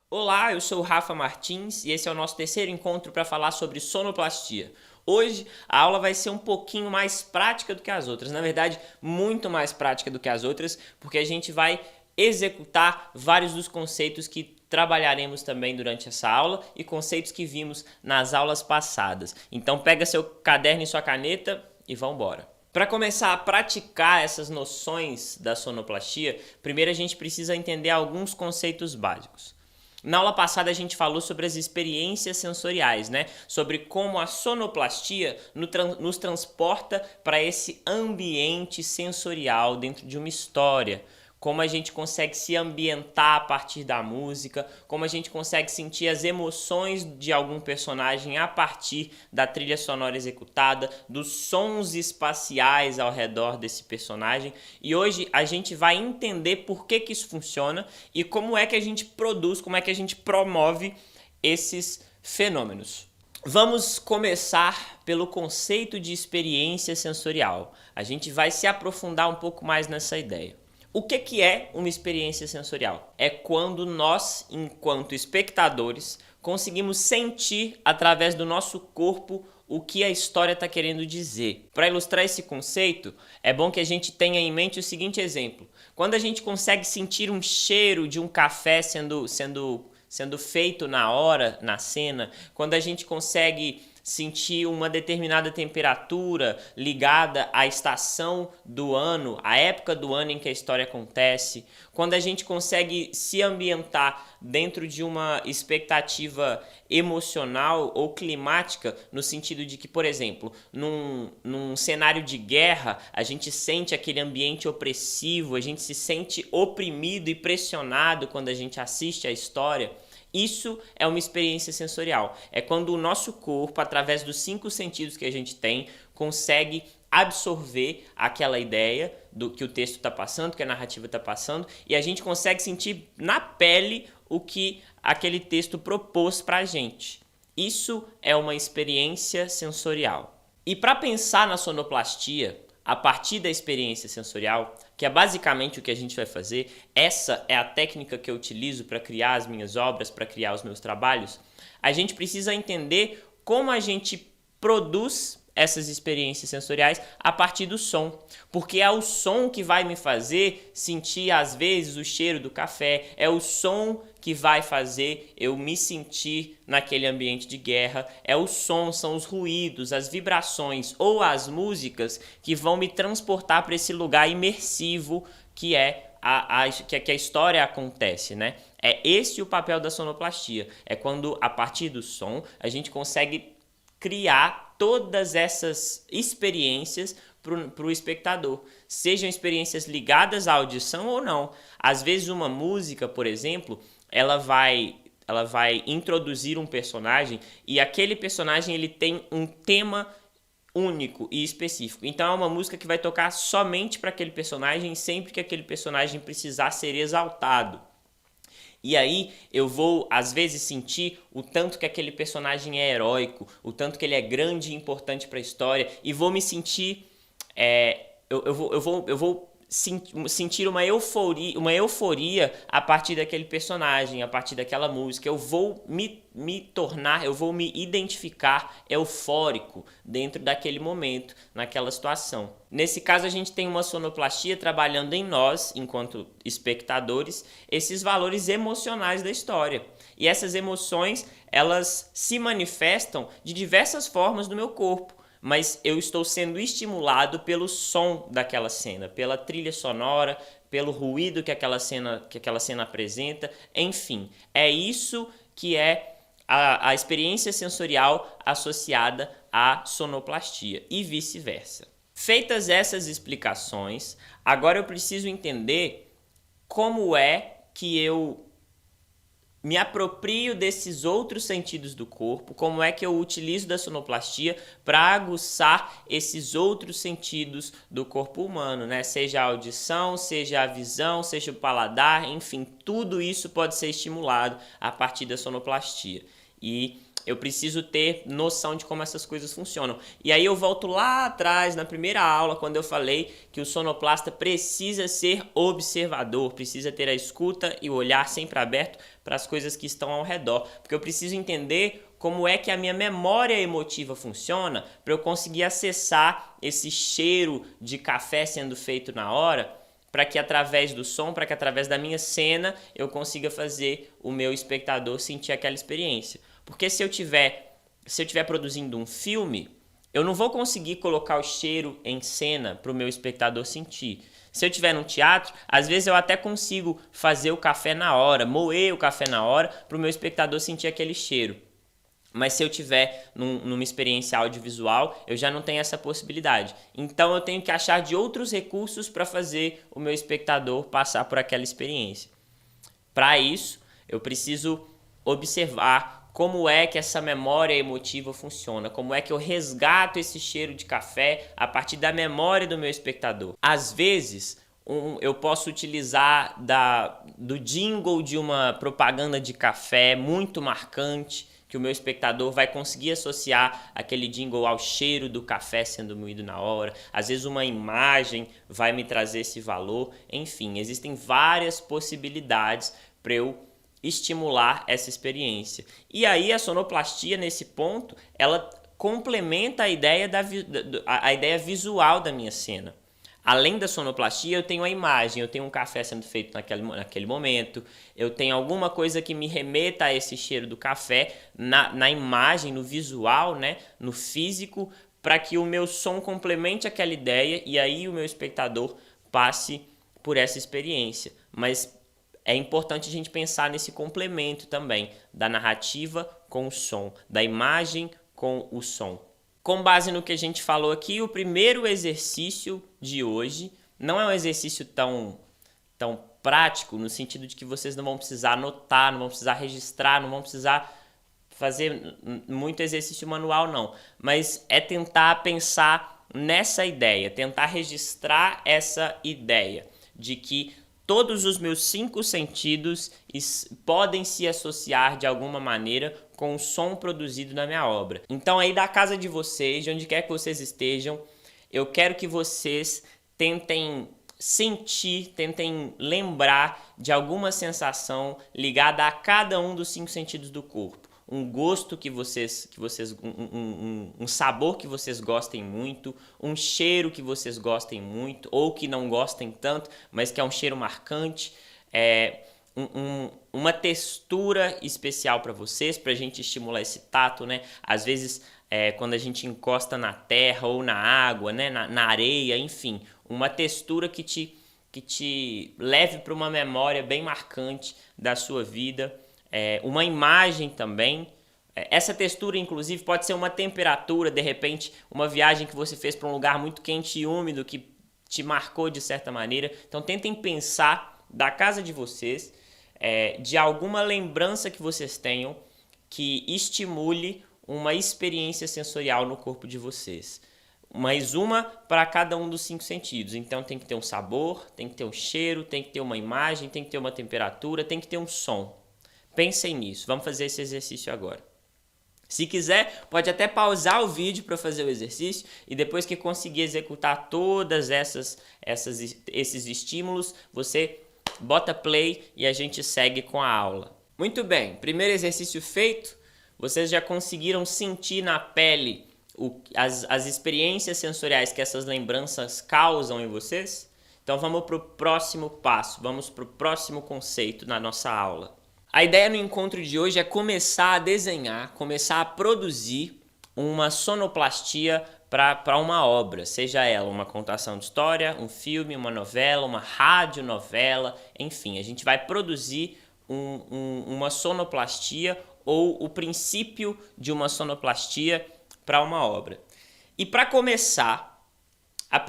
Olá, eu sou o Rafa Martins e esse é o nosso terceiro encontro para falar sobre sonoplastia. Hoje a aula vai ser um pouquinho mais prática do que as outras, na verdade, muito mais prática do que as outras, porque a gente vai executar vários dos conceitos que trabalharemos também durante essa aula e conceitos que vimos nas aulas passadas. Então pega seu caderno e sua caneta e vamos embora. Para começar a praticar essas noções da sonoplastia, primeiro a gente precisa entender alguns conceitos básicos. Na aula passada a gente falou sobre as experiências sensoriais, né? Sobre como a sonoplastia nos transporta para esse ambiente sensorial dentro de uma história. Como a gente consegue se ambientar a partir da música, como a gente consegue sentir as emoções de algum personagem a partir da trilha sonora executada, dos sons espaciais ao redor desse personagem. E hoje a gente vai entender por que isso funciona e como é que a gente produz, como é que a gente promove esses fenômenos. Vamos começar pelo conceito de experiência sensorial. A gente vai se aprofundar um pouco mais nessa ideia. O que é uma experiência sensorial? É quando nós, enquanto espectadores, conseguimos sentir através do nosso corpo o que a história está querendo dizer. Para ilustrar esse conceito, é bom que a gente tenha em mente o seguinte exemplo. Quando a gente consegue sentir um cheiro de um café sendo feito na hora, na cena, quando a gente consegue sentir uma determinada temperatura ligada à estação do ano, à época do ano em que a história acontece, quando a gente consegue se ambientar dentro de uma expectativa emocional ou climática, no sentido de que, por exemplo, num cenário de guerra, a gente sente aquele ambiente opressivo, a gente se sente oprimido e pressionado quando a gente assiste a história. Isso é uma experiência sensorial. É quando o nosso corpo, através dos 5 sentidos que a gente tem, consegue absorver aquela ideia do que o texto está passando, que a narrativa está passando, e a gente consegue sentir na pele o que aquele texto propôs para a gente. Isso é uma experiência sensorial. E para pensar na sonoplastia, a partir da experiência sensorial, que é basicamente o que a gente vai fazer, essa é a técnica que eu utilizo para criar as minhas obras, para criar os meus trabalhos, a gente precisa entender como a gente produz essas experiências sensoriais a partir do som, porque é o som que vai me fazer sentir às vezes o cheiro do café, é o som que vai fazer eu me sentir naquele ambiente de guerra, é o som, são os ruídos, as vibrações ou as músicas que vão me transportar para esse lugar imersivo que é que a história acontece, né? É esse o papel da sonoplastia, é quando a partir do som a gente consegue criar todas essas experiências para o espectador, sejam experiências ligadas à audição ou não. Às vezes uma música, por exemplo, ela vai introduzir um personagem e aquele personagem ele tem um tema único e específico. Então é uma música que vai tocar somente para aquele personagem sempre que aquele personagem precisar ser exaltado. E aí eu vou, às vezes, sentir o tanto que aquele personagem é heróico, o tanto que ele é grande e importante para a história, e vou me sentir. Eu vou sentir uma euforia a partir daquele personagem, a partir daquela música. Eu vou eu vou me identificar eufórico dentro daquele momento, naquela situação. Nesse caso, a gente tem uma sonoplastia trabalhando em nós, enquanto espectadores, esses valores emocionais da história. E essas emoções, elas se manifestam de diversas formas no meu corpo, mas eu estou sendo estimulado pelo som daquela cena, pela trilha sonora, pelo ruído que aquela cena apresenta, enfim. É isso que é a experiência sensorial associada à sonoplastia e vice-versa. Feitas essas explicações, agora eu preciso entender como é que eu me aproprio desses outros sentidos do corpo, como é que eu utilizo da sonoplastia para aguçar esses outros sentidos do corpo humano, né? Seja a audição, seja a visão, seja o paladar, enfim, tudo isso pode ser estimulado a partir da sonoplastia. E eu preciso ter noção de como essas coisas funcionam. E aí eu volto lá atrás, na primeira aula, quando eu falei que o sonoplasta precisa ser observador, precisa ter a escuta e o olhar sempre aberto para as coisas que estão ao redor. Porque eu preciso entender como é que a minha memória emotiva funciona para eu conseguir acessar esse cheiro de café sendo feito na hora, para que através do som, para que através da minha cena eu consiga fazer o meu espectador sentir aquela experiência. Porque se eu tiver produzindo um filme, eu não vou conseguir colocar o cheiro em cena para o meu espectador sentir. Se eu estiver num teatro, às vezes eu até consigo fazer o café na hora, moer o café na hora para o meu espectador sentir aquele cheiro. Mas se eu tiver numa experiência audiovisual, eu já não tenho essa possibilidade. Então eu tenho que achar de outros recursos para fazer o meu espectador passar por aquela experiência. Para isso, eu preciso observar como é que essa memória emotiva funciona, como é que eu resgato esse cheiro de café a partir da memória do meu espectador. Às vezes, eu posso utilizar do jingle de uma propaganda de café muito marcante, que o meu espectador vai conseguir associar aquele jingle ao cheiro do café sendo moído na hora. Às vezes uma imagem vai me trazer esse valor. Enfim, existem várias possibilidades para eu estimular essa experiência. E aí a sonoplastia, nesse ponto, ela complementa a ideia, a ideia visual da minha cena. Além da sonoplastia, eu tenho a imagem, eu tenho um café sendo feito naquele momento, eu tenho alguma coisa que me remeta a esse cheiro do café na imagem, no visual, né, no físico, para que o meu som complemente aquela ideia e aí o meu espectador passe por essa experiência. Mas é importante a gente pensar nesse complemento também da narrativa com o som, da imagem com o som. Com base no que a gente falou aqui, o primeiro exercício de hoje não é um exercício tão prático, no sentido de que vocês não vão precisar anotar, não vão precisar registrar, não vão precisar fazer muito exercício manual, não. Mas é tentar pensar nessa ideia, tentar registrar essa ideia de que todos os meus 5 sentidos podem se associar de alguma maneira com o som produzido na minha obra. Então aí da casa de vocês, de onde quer que vocês estejam, eu quero que vocês tentem sentir, tentem lembrar de alguma sensação ligada a cada um dos 5 sentidos do corpo. Um gosto um sabor que vocês gostem muito, um cheiro que vocês gostem muito, ou que não gostem tanto, mas que é um cheiro marcante, uma textura especial para vocês, para a gente estimular esse tato, né? Às vezes, quando a gente encosta na terra ou na água, né? na areia, enfim, uma textura que te leve para uma memória bem marcante da sua vida. Uma imagem também. Essa textura, inclusive, pode ser uma temperatura, de repente, uma viagem que você fez para um lugar muito quente e úmido que te marcou de certa maneira. Então, tentem pensar da casa de vocês, de alguma lembrança que vocês tenham que estimule uma experiência sensorial no corpo de vocês. Mais uma para cada um dos 5 sentidos. Então tem que ter um sabor, tem que ter um cheiro, tem que ter uma imagem, tem que ter uma temperatura, tem que ter um som. Pensem nisso. Vamos fazer esse exercício agora. Se quiser, pode até pausar o vídeo para fazer o exercício e depois que conseguir executar todas esses estímulos, você bota play e a gente segue com a aula. Muito bem, primeiro exercício feito, vocês já conseguiram sentir na pele as experiências sensoriais que essas lembranças causam em vocês? Então vamos para o próximo passo, vamos para o próximo conceito na nossa aula. A ideia no encontro de hoje é começar a desenhar, começar a produzir uma sonoplastia para uma obra, seja ela uma contação de história, um filme, uma novela, uma radionovela, enfim, a gente vai produzir uma sonoplastia ou o princípio de uma sonoplastia para uma obra. E para começar, a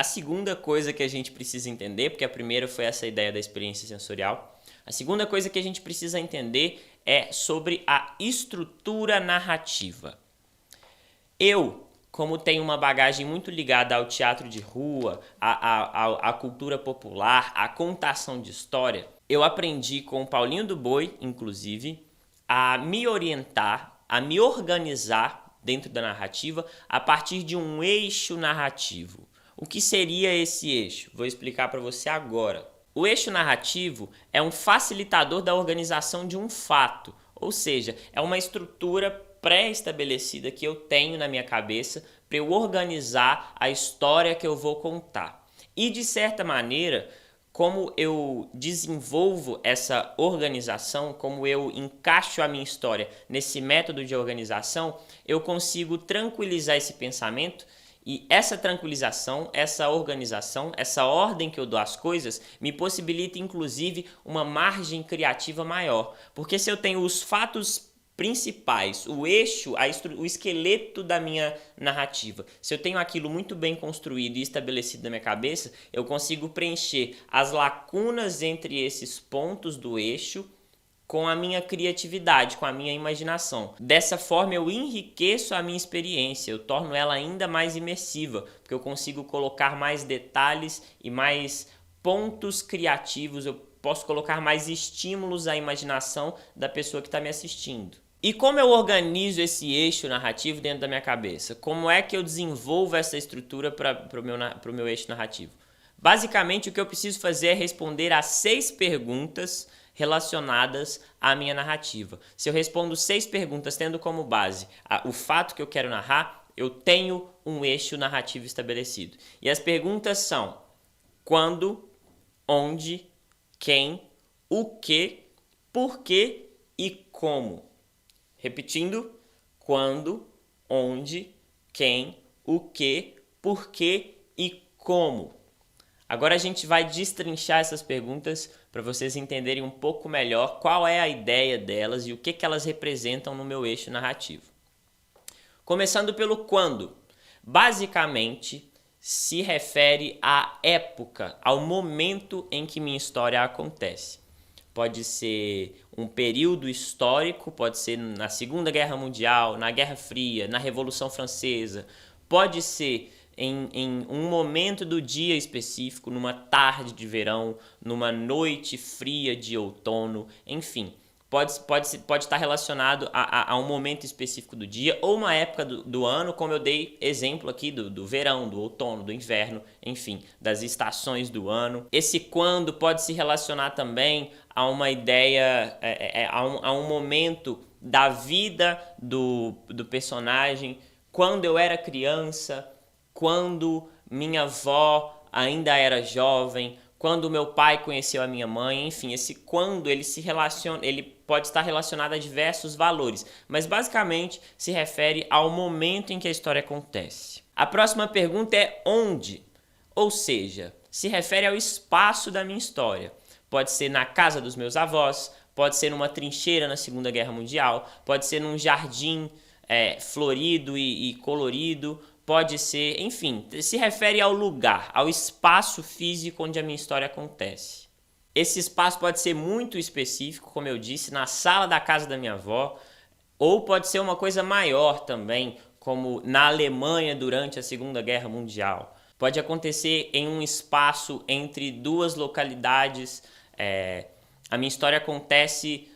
segunda coisa que a gente precisa entender, porque a primeira foi essa ideia da experiência sensorial, a segunda coisa que a gente precisa entender é sobre a estrutura narrativa. Eu, como tenho uma bagagem muito ligada ao teatro de rua, à cultura popular, à contação de história, eu aprendi com o Paulinho do Boi, inclusive, a me orientar, a me organizar dentro da narrativa a partir de um eixo narrativo. O que seria esse eixo? Vou explicar para você agora. O eixo narrativo é um facilitador da organização de um fato, ou seja, é uma estrutura pré-estabelecida que eu tenho na minha cabeça para eu organizar a história que eu vou contar. E de certa maneira, como eu desenvolvo essa organização, como eu encaixo a minha história nesse método de organização, eu consigo tranquilizar esse pensamento. E essa tranquilização, essa organização, essa ordem que eu dou às coisas me possibilita inclusive uma margem criativa maior. Porque se eu tenho os fatos principais, o eixo, o esqueleto da minha narrativa, se eu tenho aquilo muito bem construído e estabelecido na minha cabeça, eu consigo preencher as lacunas entre esses pontos do eixo com a minha criatividade, com a minha imaginação. Dessa forma eu enriqueço a minha experiência, eu torno ela ainda mais imersiva, porque eu consigo colocar mais detalhes e mais pontos criativos, eu posso colocar mais estímulos à imaginação da pessoa que está me assistindo. E como eu organizo esse eixo narrativo dentro da minha cabeça? Como é que eu desenvolvo essa estrutura para o meu eixo narrativo? Basicamente, o que eu preciso fazer é responder a 6 perguntas relacionadas à minha narrativa. Se eu respondo 6 perguntas tendo como base o fato que eu quero narrar, eu tenho um eixo narrativo estabelecido. E as perguntas são: quando, onde, quem, o que, por quê e como. Repetindo: quando, onde, quem, o que, por quê e como. Agora a gente vai destrinchar essas perguntas para vocês entenderem um pouco melhor qual é a ideia delas e o que elas representam no meu eixo narrativo. Começando pelo quando. Basicamente, se refere à época, ao momento em que minha história acontece. Pode ser um período histórico, pode ser na Segunda Guerra Mundial, na Guerra Fria, na Revolução Francesa, pode ser em um momento do dia específico, numa tarde de verão, numa noite fria de outono, enfim. Pode estar relacionado a um momento específico do dia ou uma época do ano, como eu dei exemplo aqui do verão, do outono, do inverno, enfim, das estações do ano. Esse quando pode se relacionar também a uma ideia, a um momento da vida do personagem, quando eu era criança, quando minha avó ainda era jovem, quando meu pai conheceu a minha mãe, enfim, esse quando ele pode estar relacionado a diversos valores, mas basicamente se refere ao momento em que a história acontece. A próxima pergunta é onde, ou seja, se refere ao espaço da minha história. Pode ser na casa dos meus avós, pode ser numa trincheira na Segunda Guerra Mundial, pode ser num jardim florido e colorido, pode ser, enfim, se refere ao lugar, ao espaço físico onde a minha história acontece. Esse espaço pode ser muito específico, como eu disse, na sala da casa da minha avó, ou pode ser uma coisa maior também, como na Alemanha durante a Segunda Guerra Mundial. Pode acontecer em um espaço entre 2 localidades. A minha história acontece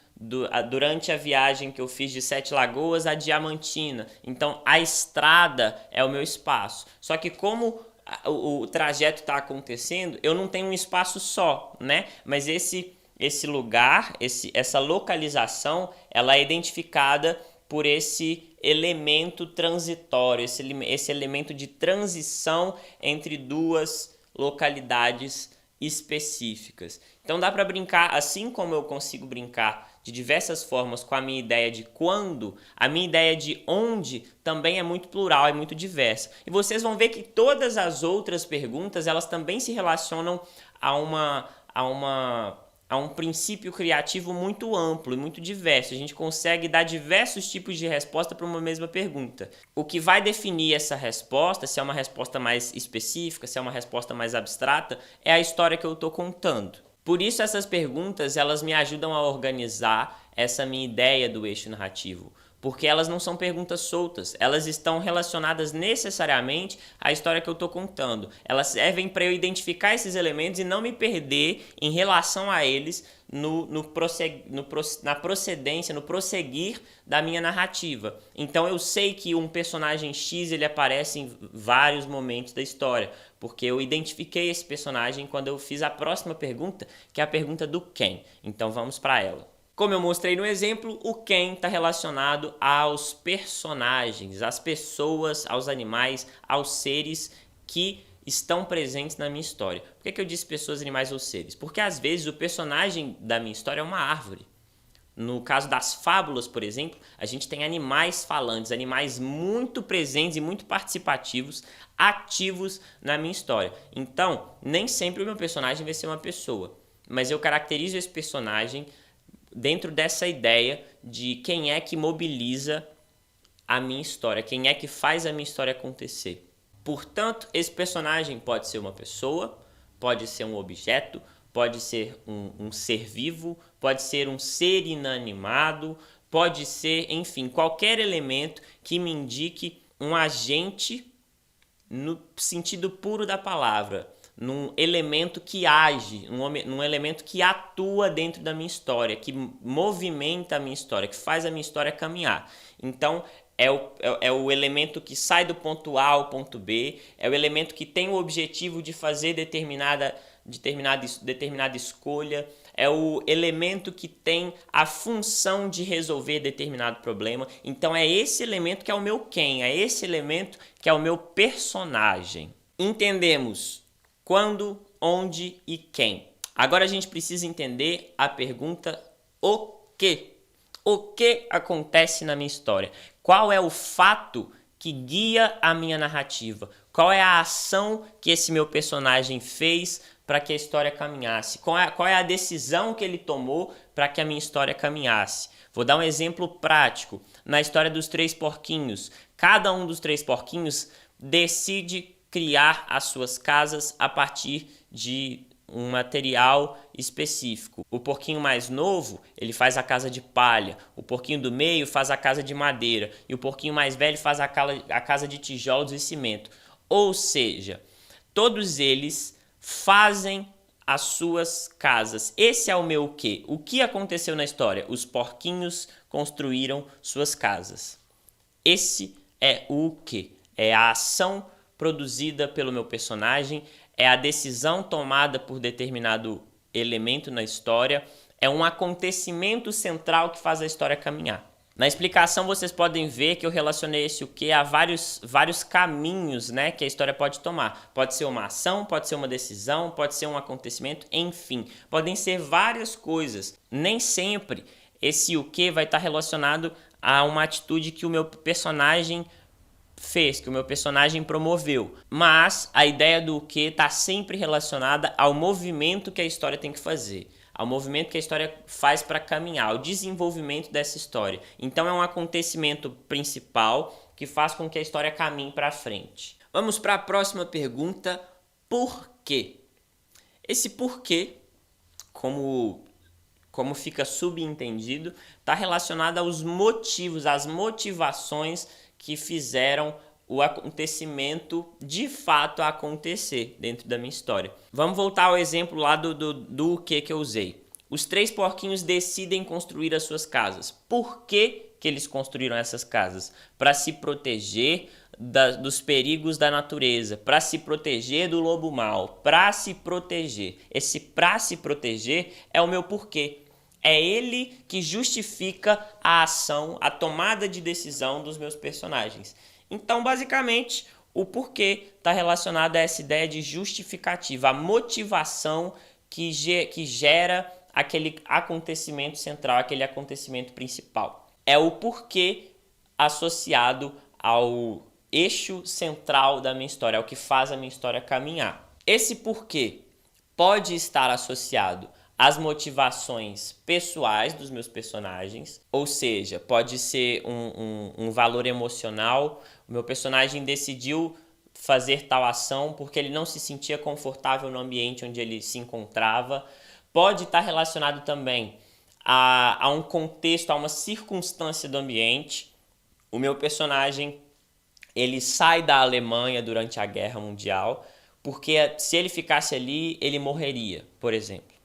durante a viagem que eu fiz de Sete Lagoas a Diamantina. Então a estrada é o meu espaço. Só que como o trajeto está acontecendo, eu não tenho um espaço só, né? Mas esse lugar, essa localização, ela é identificada por esse elemento transitório, esse elemento de transição entre 2 localidades específicas. Então dá para brincar, assim como eu consigo brincar de diversas formas com a minha ideia de quando, a minha ideia de onde também é muito plural, é muito diversa. E vocês vão ver que todas as outras perguntas, elas também se relacionam a um princípio criativo muito amplo e muito diverso. A gente consegue dar diversos tipos de resposta para uma mesma pergunta. O que vai definir essa resposta, se é uma resposta mais específica, se é uma resposta mais abstrata, é a história que eu estou contando. Por isso essas perguntas, elas me ajudam a organizar essa minha ideia do eixo narrativo. porque elas não são perguntas soltas, elas estão relacionadas necessariamente à história que eu estou contando. Elas servem para eu identificar esses elementos e não me perder em relação a eles na procedência, no prosseguir da minha narrativa. Então eu sei que um personagem X ele aparece em vários momentos da história, porque eu identifiquei esse personagem quando eu fiz a próxima pergunta, que é a pergunta do quem. Então vamos para ela. Como eu mostrei no exemplo, o quem está relacionado aos personagens, às pessoas, aos animais, aos seres que estão presentes na minha história. Por que eu disse pessoas, animais ou seres? Porque às vezes o personagem da minha história é uma árvore. No caso das fábulas, por exemplo, a gente tem animais falantes, animais muito presentes e muito participativos, ativos na minha história. Então, nem sempre o meu personagem vai ser uma pessoa, mas eu caracterizo esse personagem dentro dessa ideia de quem é que mobiliza a minha história, quem é que faz a minha história acontecer. Portanto, esse personagem pode ser uma pessoa, pode ser um objeto, pode ser um ser vivo, pode ser um ser inanimado, pode ser, enfim, qualquer elemento que me indique um agente no sentido puro da palavra, num elemento que age, num elemento que atua dentro da minha história, que movimenta a minha história, que faz a minha história caminhar. Então, é o elemento que sai do ponto A ao ponto B, é o elemento que tem o objetivo de fazer determinada escolha, é o elemento que tem a função de resolver determinado problema. Então é esse elemento que é o meu quem, é esse elemento que é o meu personagem. Entendemos quando, onde e quem. Agora a gente precisa entender a pergunta o quê? O que acontece na minha história? Qual é o fato que guia a minha narrativa? Qual é a ação que esse meu personagem fez para que a história caminhasse? Qual é a decisão que ele tomou para que a minha história caminhasse? Vou dar um exemplo prático. Na história dos 3 porquinhos, cada um dos 3 porquinhos decide criar as suas casas a partir de um material específico. O porquinho mais novo, ele faz a casa de palha. O porquinho do meio faz a casa de madeira. E o porquinho mais velho faz a casa de tijolos e cimento. Ou seja, todos eles fazem as suas casas. Esse é o meu quê? O que aconteceu na história? Os porquinhos construíram suas casas. Esse é o quê? É a ação produzida pelo meu personagem, é a decisão tomada por determinado elemento na história, é um acontecimento central que faz a história caminhar. Na explicação vocês podem ver que eu relacionei esse o que a vários caminhos, né, que a história pode tomar. Pode ser uma ação, pode ser uma decisão, pode ser um acontecimento, enfim. Podem ser várias coisas. Nem sempre esse o que vai estar relacionado a uma atitude que o meu personagem fez, que o meu personagem promoveu. Mas a ideia do que está sempre relacionada ao movimento que a história tem que fazer, ao movimento que a história faz para caminhar, ao desenvolvimento dessa história. Então é um acontecimento principal que faz com que a história caminhe para frente. Vamos para a próxima pergunta: por quê? Esse porquê, como fica subentendido, está relacionado aos motivos, às motivações que fizeram o acontecimento de fato acontecer dentro da minha história. Vamos voltar ao exemplo lá do que eu usei. Os 3 porquinhos decidem construir as suas casas. Por que eles construíram essas casas? Para se proteger dos perigos da natureza, para se proteger do lobo mau, para se proteger. Esse para se proteger é o meu porquê. É ele que justifica a ação, a tomada de decisão dos meus personagens. Então, basicamente, o porquê está relacionado a essa ideia de justificativa, a motivação que gera aquele acontecimento central, aquele acontecimento principal. É o porquê associado ao eixo central da minha história, é o que faz a minha história caminhar. Esse porquê pode estar associado as motivações pessoais dos meus personagens, ou seja, pode ser um valor emocional. O meu personagem decidiu fazer tal ação porque ele não se sentia confortável no ambiente onde ele se encontrava. Pode estar relacionado também a um contexto, a uma circunstância do ambiente. O meu personagem, ele sai da Alemanha durante a Guerra Mundial, porque se ele ficasse ali, ele morreria, por exemplo.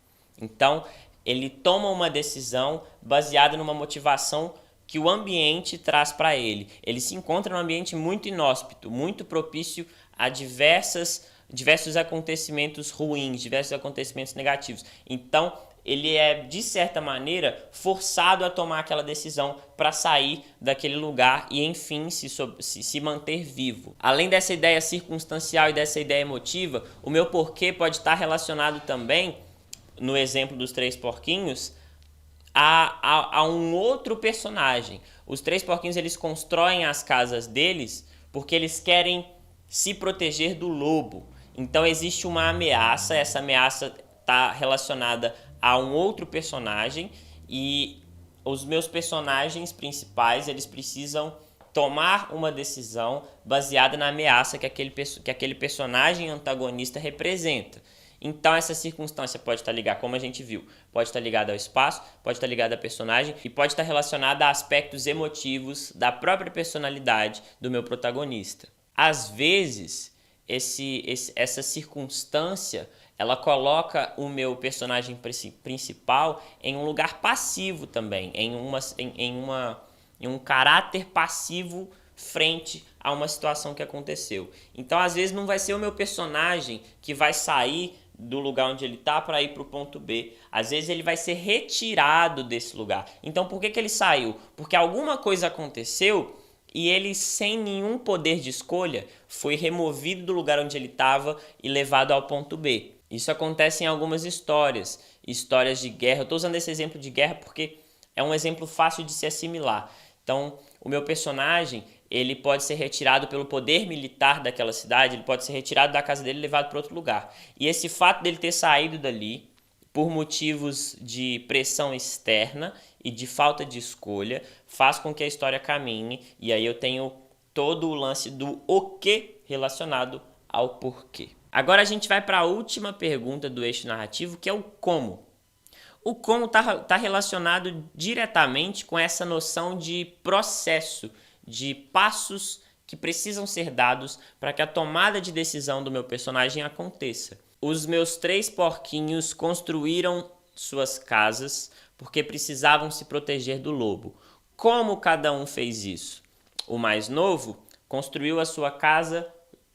Então, ele toma uma decisão baseada numa motivação que o ambiente traz para ele. Ele se encontra num ambiente muito inóspito, muito propício a diversos acontecimentos ruins, diversos acontecimentos negativos. Então, ele é, de certa maneira, forçado a tomar aquela decisão para sair daquele lugar e, enfim, se manter vivo. Além dessa ideia circunstancial e dessa ideia emotiva, o meu porquê pode estar relacionado também, no exemplo dos 3 porquinhos, a um outro personagem. Os 3 porquinhos, eles constroem as casas deles porque eles querem se proteger do lobo. Então existe uma ameaça, essa ameaça está relacionada a um outro personagem e os meus personagens principais, eles precisam tomar uma decisão baseada na ameaça que aquele personagem antagonista representa. Então essa circunstância pode estar ligada, como a gente viu, pode estar ligada ao espaço, pode estar ligada à personagem e pode estar relacionada a aspectos emotivos da própria personalidade do meu protagonista. Às vezes, essa circunstância, ela coloca o meu personagem principal em um lugar passivo também, em um caráter passivo frente a uma situação que aconteceu. Então, às vezes, não vai ser o meu personagem que vai sair do lugar onde ele está para ir para o ponto B. Às vezes ele vai ser retirado desse lugar. Então, por que ele saiu? Porque alguma coisa aconteceu e ele, sem nenhum poder de escolha, foi removido do lugar onde ele estava e levado ao ponto B. Isso acontece em algumas histórias de guerra. Eu estou usando esse exemplo de guerra porque é um exemplo fácil de se assimilar. Então, o meu personagem, ele pode ser retirado pelo poder militar daquela cidade, ele pode ser retirado da casa dele e levado para outro lugar. E esse fato dele ter saído dali por motivos de pressão externa e de falta de escolha faz com que a história caminhe, e aí eu tenho todo o lance do o que relacionado ao porquê. Agora a gente vai para a última pergunta do eixo narrativo, que é o como. O como está relacionado diretamente com essa noção de processo, de passos que precisam ser dados para que a tomada de decisão do meu personagem aconteça. Os meus 3 porquinhos construíram suas casas porque precisavam se proteger do lobo. Como cada um fez isso? O mais novo construiu a sua casa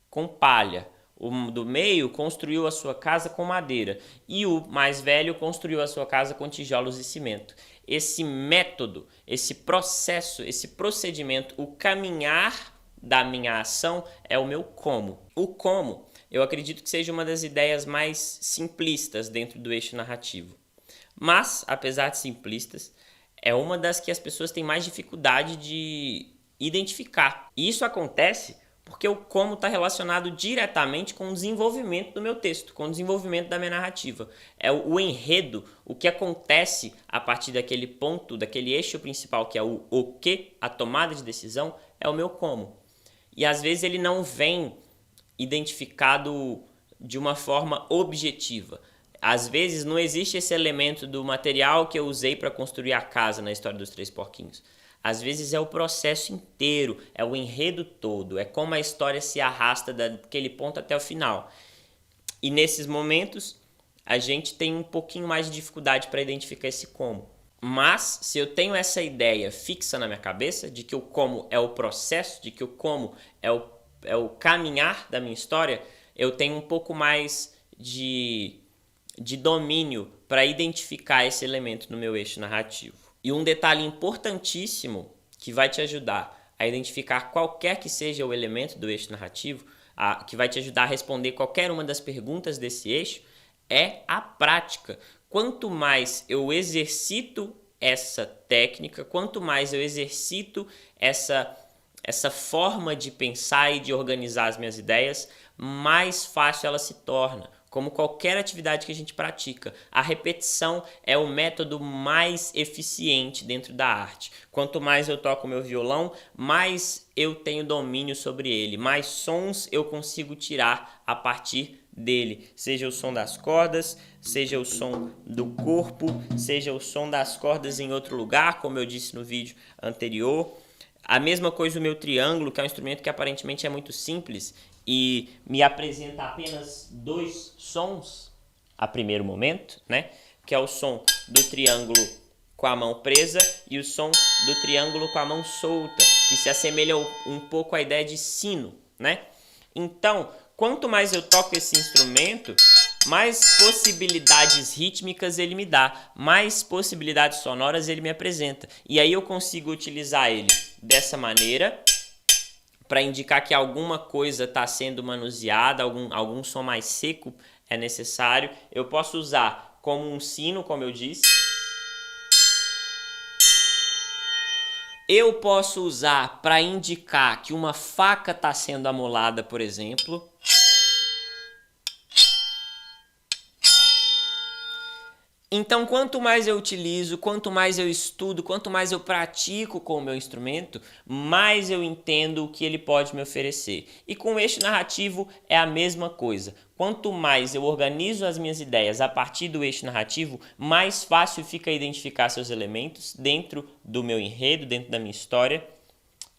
com palha. O do meio construiu a sua casa com madeira e o mais velho construiu a sua casa com tijolos e cimento. Esse método, esse processo, esse procedimento, o caminhar da minha ação é o meu como. O como, eu acredito que seja uma das ideias mais simplistas dentro do eixo narrativo. Mas, apesar de simplistas, é uma das que as pessoas têm mais dificuldade de identificar. E isso acontece porque o como está relacionado diretamente com o desenvolvimento do meu texto, com o desenvolvimento da minha narrativa. É o enredo, o que acontece a partir daquele ponto, daquele eixo principal, que é o que, a tomada de decisão, é o meu como. E às vezes ele não vem identificado de uma forma objetiva. Às vezes não existe esse elemento do material que eu usei para construir a casa na história dos 3 porquinhos. Às vezes é o processo inteiro, é o enredo todo, é como a história se arrasta daquele ponto até o final. E nesses momentos, a gente tem um pouquinho mais de dificuldade para identificar esse como. Mas, se eu tenho essa ideia fixa na minha cabeça, de que o como é o processo, de que o como é o caminhar da minha história, eu tenho um pouco mais de domínio para identificar esse elemento no meu eixo narrativo. E um detalhe importantíssimo que vai te ajudar a identificar qualquer que seja o elemento do eixo narrativo, que vai te ajudar a responder qualquer uma das perguntas desse eixo, é a prática. Quanto mais eu exercito essa técnica, quanto mais eu exercito essa forma de pensar e de organizar as minhas ideias, mais fácil ela se torna. Como qualquer atividade que a gente pratica, a repetição é o método mais eficiente dentro da arte. Quanto mais eu toco meu violão, mais eu tenho domínio sobre ele, mais sons eu consigo tirar a partir dele. Seja o som das cordas, seja o som do corpo, seja o som das cordas em outro lugar, como eu disse no vídeo anterior. A mesma coisa o meu triângulo, que é um instrumento que aparentemente é muito simples e me apresenta apenas dois sons a primeiro momento, né? Que é o som do triângulo com a mão presa e o som do triângulo com a mão solta, que se assemelha um pouco à ideia de sino, né? Então, quanto mais eu toco esse instrumento, mais possibilidades rítmicas ele me dá, mais possibilidades sonoras ele me apresenta. E aí eu consigo utilizar ele dessa maneira para indicar que alguma coisa está sendo manuseada, algum som mais seco é necessário. Eu posso usar como um sino, como eu disse. Eu posso usar para indicar que uma faca está sendo amolada, por exemplo. Então, quanto mais eu utilizo, quanto mais eu estudo, quanto mais eu pratico com o meu instrumento, mais eu entendo o que ele pode me oferecer. E com o eixo narrativo é a mesma coisa. Quanto mais eu organizo as minhas ideias a partir do eixo narrativo, mais fácil fica identificar seus elementos dentro do meu enredo, dentro da minha história,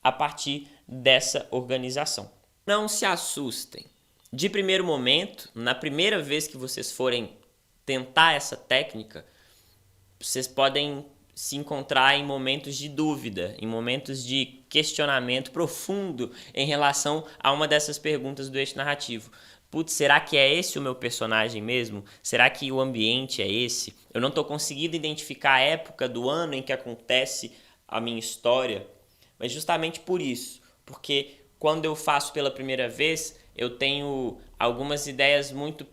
a partir dessa organização. Não se assustem. De primeiro momento, na primeira vez que vocês forem tentar essa técnica, vocês podem se encontrar em momentos de dúvida, em momentos de questionamento profundo em relação a uma dessas perguntas do eixo narrativo. Putz, será que é esse o meu personagem mesmo? Será que o ambiente é esse? Eu não estou conseguindo identificar a época do ano em que acontece a minha história, mas justamente por isso, porque quando eu faço pela primeira vez, eu tenho algumas ideias muito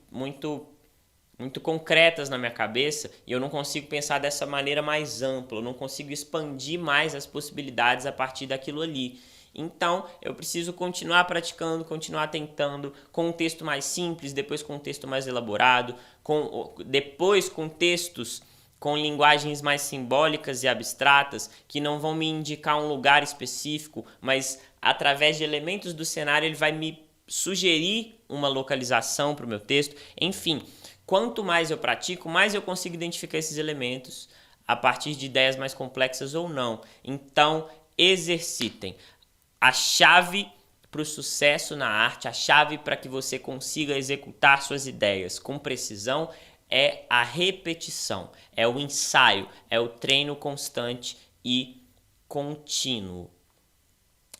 concretas na minha cabeça e eu não consigo pensar dessa maneira mais ampla, eu não consigo expandir mais as possibilidades a partir daquilo ali. Então, eu preciso continuar praticando, continuar tentando, com um texto mais simples, depois com um texto mais elaborado, depois com textos com linguagens mais simbólicas e abstratas, que não vão me indicar um lugar específico, mas através de elementos do cenário ele vai me sugerir uma localização para o meu texto. Enfim, quanto mais eu pratico, mais eu consigo identificar esses elementos a partir de ideias mais complexas ou não. Então, exercitem. A chave para o sucesso na arte, a chave para que você consiga executar suas ideias com precisão é a repetição, é o ensaio, é o treino constante e contínuo.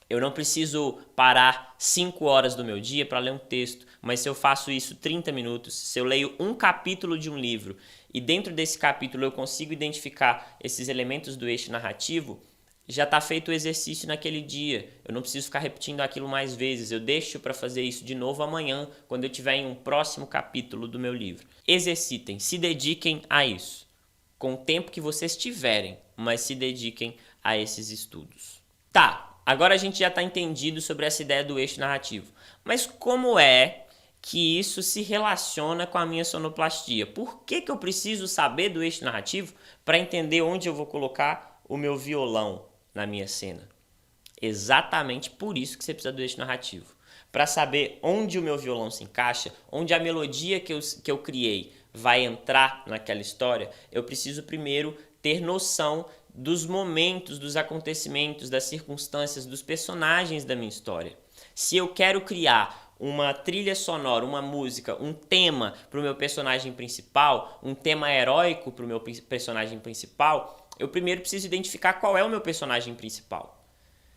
Eu não preciso parar 5 horas do meu dia para ler um texto, mas se eu faço isso 30 minutos, se eu leio um capítulo de um livro e dentro desse capítulo eu consigo identificar esses elementos do eixo narrativo, já está feito o exercício naquele dia. Eu não preciso ficar repetindo aquilo mais vezes, eu deixo para fazer isso de novo amanhã, quando eu estiver em um próximo capítulo do meu livro. Exercitem, se dediquem a isso, com o tempo que vocês tiverem, mas se dediquem a esses estudos. Tá. Agora a gente já está entendido sobre essa ideia do eixo narrativo. Mas como é que isso se relaciona com a minha sonoplastia? Por que eu preciso saber do eixo narrativo para entender onde eu vou colocar o meu violão na minha cena? Exatamente por isso que você precisa do eixo narrativo. Para saber onde o meu violão se encaixa, onde a melodia que eu criei vai entrar naquela história, eu preciso primeiro ter noção dos momentos, dos acontecimentos, das circunstâncias, dos personagens da minha história. Se eu quero criar uma trilha sonora, uma música, um tema para o meu personagem principal, um tema heróico para o meu personagem principal, eu primeiro preciso identificar qual é o meu personagem principal.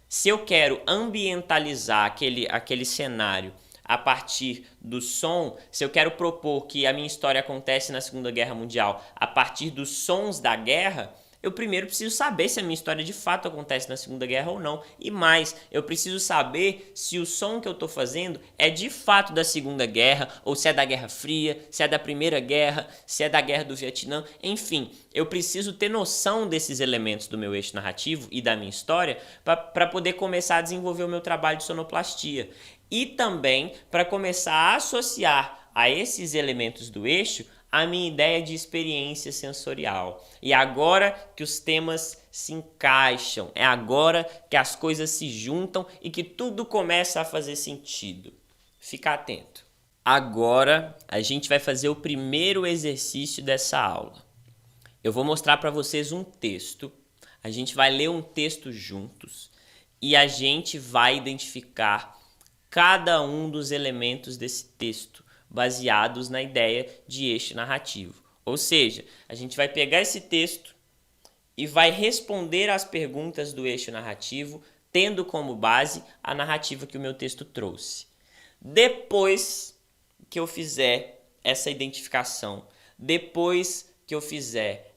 Se eu quero ambientalizar aquele cenário a partir do som, se eu quero propor que a minha história acontece na Segunda Guerra Mundial a partir dos sons da guerra, eu primeiro preciso saber se a minha história de fato acontece na Segunda Guerra ou não. E mais, eu preciso saber se o som que eu estou fazendo é de fato da Segunda Guerra, ou se é da Guerra Fria, se é da Primeira Guerra, se é da Guerra do Vietnã. Enfim, eu preciso ter noção desses elementos do meu eixo narrativo e da minha história para poder começar a desenvolver o meu trabalho de sonoplastia. E também para começar a associar a esses elementos do eixo a minha ideia de experiência sensorial. E agora que os temas se encaixam, é agora que as coisas se juntam e que tudo começa a fazer sentido. Fica atento. Agora a gente vai fazer o primeiro exercício dessa aula. Eu vou mostrar para vocês um texto. A gente vai ler um texto juntos. e a gente vai identificar cada um dos elementos desse texto, baseados na ideia de eixo narrativo. Ou seja, a gente vai pegar esse texto e vai responder às perguntas do eixo narrativo, tendo como base a narrativa que o meu texto trouxe. Depois que eu fizer essa identificação, depois que eu fizer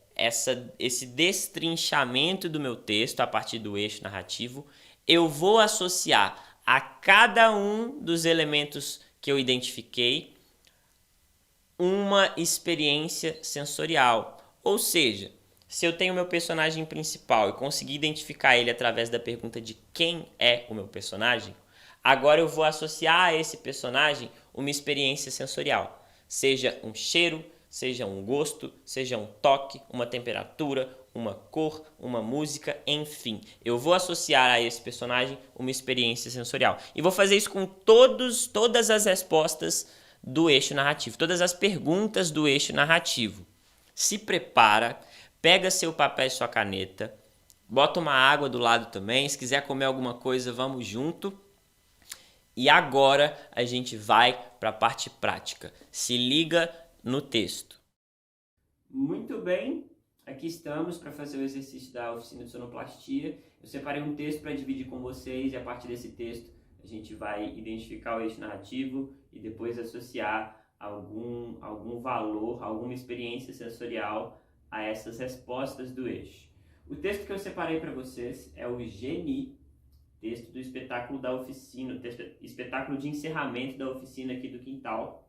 esse destrinchamento do meu texto a partir do eixo narrativo, eu vou associar a cada um dos elementos que eu identifiquei uma experiência sensorial. Ou seja, se eu tenho meu personagem principal e conseguir identificar ele através da pergunta de quem é o meu personagem, agora eu vou associar a esse personagem uma experiência sensorial. Seja um cheiro, seja um gosto, seja um toque, uma temperatura, uma cor, uma música, enfim. Eu vou associar a esse personagem uma experiência sensorial. E vou fazer isso com todas as respostas do eixo narrativo, todas as perguntas do eixo narrativo. Se prepara, pega seu papel e sua caneta, bota uma água do lado também, se quiser comer alguma coisa, vamos junto. E agora a gente vai para a parte prática. Se liga no texto. Muito bem, aqui estamos para fazer o exercício da oficina de sonoplastia. Eu separei um texto para dividir com vocês e a partir desse texto a gente vai identificar o eixo narrativo e depois associar algum valor, alguma experiência sensorial a essas respostas do eixo. O texto que eu separei para vocês é o Genie, texto do espetáculo da oficina, espetáculo de encerramento da oficina aqui do Quintal,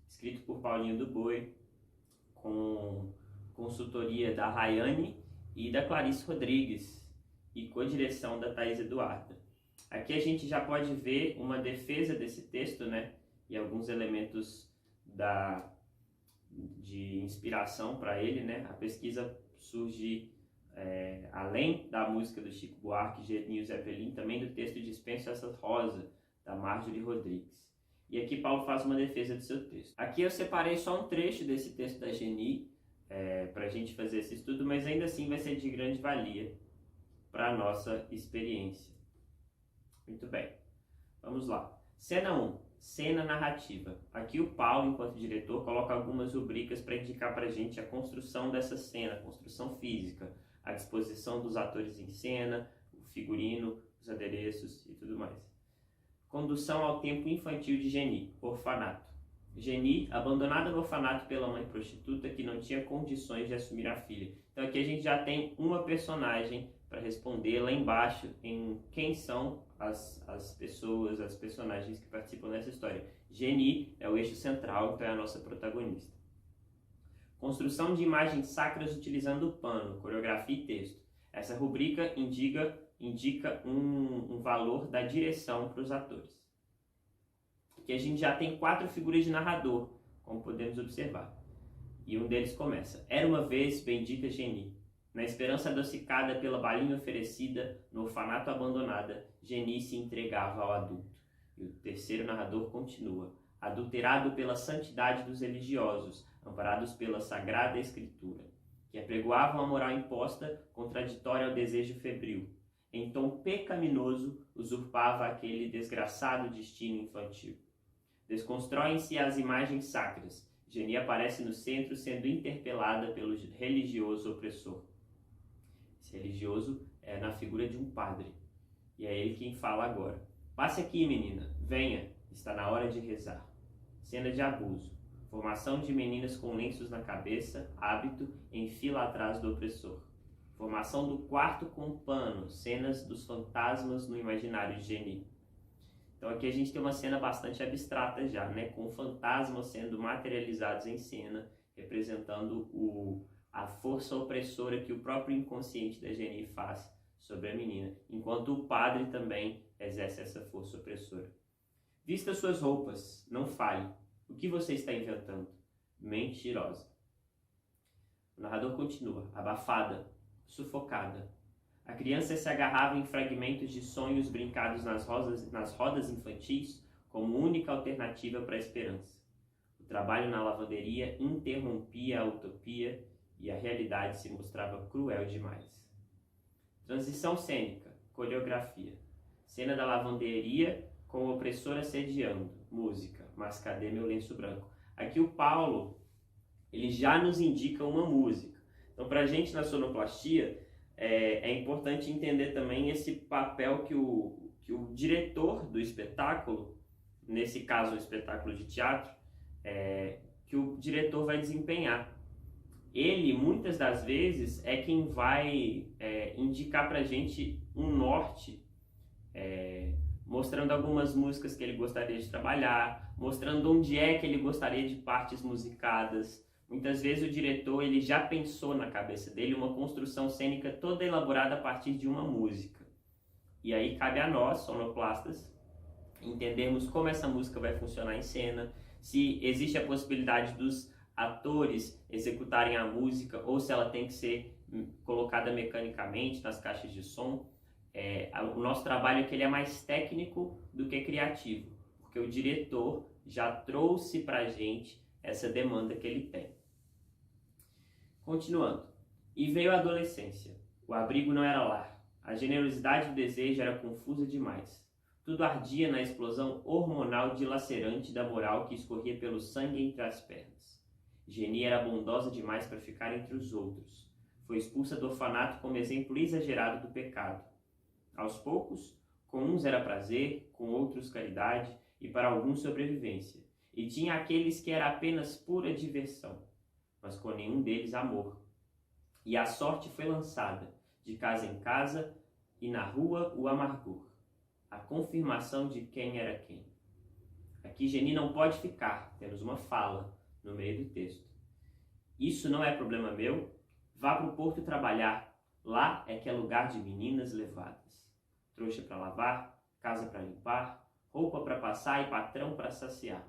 escrito por Paulinho do Boi, com consultoria da Rayane e da Clarice Rodrigues e co-direção da Thaís Eduarda. Aqui a gente já pode ver uma defesa desse texto, né, e alguns elementos de inspiração para ele, né. A pesquisa surge além da música do Chico Buarque, Geninho Zeppelin, também do texto de Spencer Essa Rosa, da Marjorie Rodrigues. E aqui Paulo faz uma defesa do seu texto. Aqui eu separei só um trecho desse texto da Genie para a gente fazer esse estudo, mas ainda assim vai ser de grande valia para a nossa experiência. Muito bem, vamos lá. Cena 1, cena narrativa. Aqui o Paulo, enquanto diretor, coloca algumas rubricas para indicar para a gente a construção dessa cena, a construção física, a disposição dos atores em cena, o figurino, os adereços e tudo mais. Condução ao tempo infantil de Genie, orfanato. Genie, abandonada no orfanato pela mãe prostituta que não tinha condições de assumir a filha. Então aqui a gente já tem uma personagem para responder lá embaixo em quem são as pessoas, as personagens que participam dessa história. Genie é o eixo central, então é a nossa protagonista. Construção de imagens sacras utilizando pano, coreografia e texto. Essa rubrica indica um valor da direção para os atores. Aqui a gente já tem 4 figuras de narrador, como podemos observar. E um deles começa: Era uma vez bendita Genie. Na esperança adocicada pela balinha oferecida, no orfanato abandonada, Genie se entregava ao adulto. E o terceiro narrador continua: Adulterado pela santidade dos religiosos, amparados pela Sagrada Escritura, que apregoavam a moral imposta, contraditória ao desejo febril. Em tom pecaminoso, usurpava aquele desgraçado destino infantil. Desconstroem-se as imagens sacras. Genie aparece no centro, sendo interpelada pelo religioso opressor. Esse religioso é na figura de um padre. E é ele quem fala agora. Passe aqui, menina. Venha. Está na hora de rezar. Cena de abuso. Formação de meninas com lenços na cabeça, hábito, em fila atrás do opressor. Formação do quarto com pano, cenas dos fantasmas no imaginário de Genie. Então aqui a gente tem uma cena bastante abstrata já, né? Com fantasmas sendo materializados em cena, representando a força opressora que o próprio inconsciente da Genie faz sobre a menina, enquanto o padre também exerce essa força opressora. Vista suas roupas, não fale. O que você está inventando? Mentirosa. O narrador continua, abafada, sufocada. A criança se agarrava em fragmentos de sonhos brincados nas rodas infantis como única alternativa para a esperança. O trabalho na lavanderia interrompia a utopia e a realidade se mostrava cruel demais. Transição cênica, coreografia. Cena da lavanderia com o opressor assediando. Música, mas cadê meu lenço branco? Aqui o Paulo, ele já nos indica uma música. Então, para a gente na sonoplastia, é importante entender também esse papel que o diretor do espetáculo, nesse caso o espetáculo de teatro, que o diretor vai desempenhar. Ele, muitas das vezes, é quem vai indicar pra gente um norte, mostrando algumas músicas que ele gostaria de trabalhar, mostrando onde é que ele gostaria de partes musicadas. Muitas vezes o diretor ele já pensou na cabeça dele uma construção cênica toda elaborada a partir de uma música. E aí cabe a nós, sonoplastas, entendermos como essa música vai funcionar em cena, se existe a possibilidade dos atores executarem a música ou se ela tem que ser colocada mecanicamente nas caixas de som. O nosso trabalho é que ele é mais técnico do que criativo, porque o diretor já trouxe para a gente essa demanda que ele tem. Continuando. E veio a adolescência. O abrigo não era lar. A generosidade do desejo era confusa demais. Tudo ardia na explosão hormonal dilacerante da moral que escorria pelo sangue entre as pernas. Geni era bondosa demais para ficar entre os outros. Foi expulsa do orfanato como exemplo exagerado do pecado. Aos poucos, com uns era prazer, com outros caridade e para alguns sobrevivência. E tinha aqueles que era apenas pura diversão, mas com nenhum deles amor. E a sorte foi lançada, de casa em casa, e na rua o amargor. A confirmação de quem era quem. Aqui Geni não pode ficar, temos uma fala no meio do texto. Isso não é problema meu, vá para o porto trabalhar, lá é que é lugar de meninas levadas. Trouxa para lavar, casa para limpar, roupa para passar e patrão para saciar.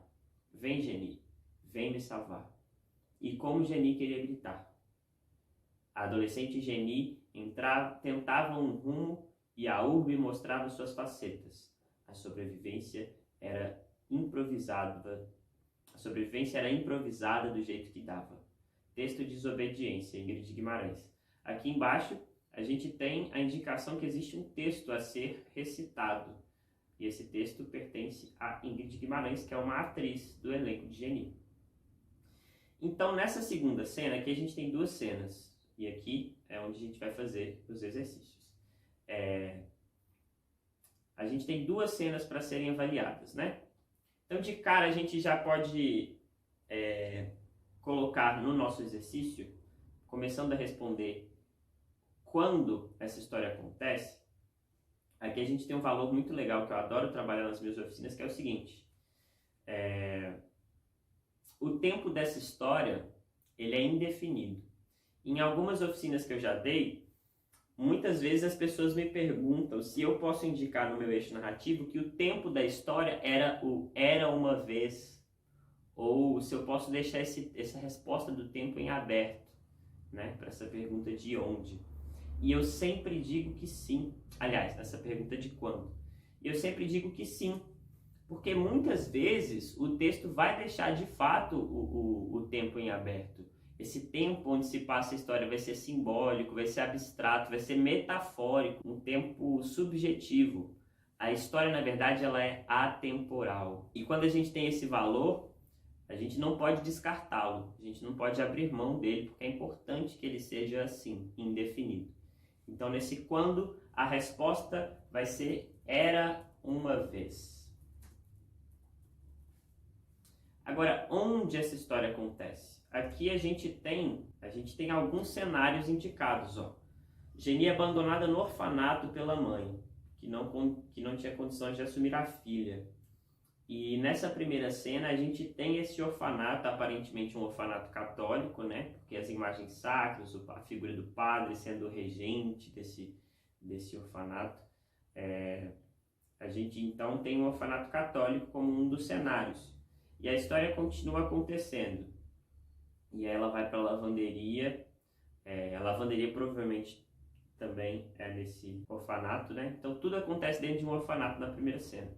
Vem Geni, vem me salvar. E como Geni queria gritar. A adolescente Geni tentava um rumo e a urbe mostrava suas facetas. A sobrevivência era improvisada do jeito que dava. Texto de Desobediência, Ingrid Guimarães. Aqui embaixo a gente tem a indicação que existe um texto a ser recitado. E esse texto pertence a Ingrid Guimarães, que é uma atriz do elenco de Geni. Então, nessa segunda cena, aqui a gente tem duas cenas. E aqui é onde a gente vai fazer os exercícios. A gente tem duas cenas para serem avaliadas, né? Então, de cara, a gente já pode colocar no nosso exercício, começando a responder quando essa história acontece. Aqui a gente tem um valor muito legal que eu adoro trabalhar nas minhas oficinas, que é o seguinte. O tempo dessa história, ele é indefinido. Em algumas oficinas que eu já dei, muitas vezes as pessoas me perguntam se eu posso indicar no meu eixo narrativo que o tempo da história era o era uma vez, ou se eu posso deixar essa resposta do tempo em aberto, né, para essa pergunta de onde. E eu sempre digo que sim. Aliás, essa pergunta de quando. E eu sempre digo que sim, porque muitas vezes o texto vai deixar de fato o tempo em aberto. Esse tempo onde se passa a história vai ser simbólico, vai ser abstrato, vai ser metafórico, um tempo subjetivo. A história, na verdade, ela é atemporal. E quando a gente tem esse valor, a gente não pode descartá-lo, a gente não pode abrir mão dele, porque é importante que ele seja assim, indefinido. Então, nesse quando, a resposta vai ser era uma vez. Agora, onde essa história acontece? Aqui a gente tem alguns cenários indicados. Geni abandonada no orfanato pela mãe, que não tinha condições de assumir a filha. E nessa primeira cena a gente tem esse orfanato, aparentemente um orfanato católico, né? Porque as imagens sacras, a figura do padre sendo o regente desse orfanato. A gente então tem um orfanato católico como um dos cenários. E a história continua acontecendo. E aí ela vai para a lavanderia. A lavanderia provavelmente também é nesse orfanato, né? Então tudo acontece dentro de um orfanato na primeira cena.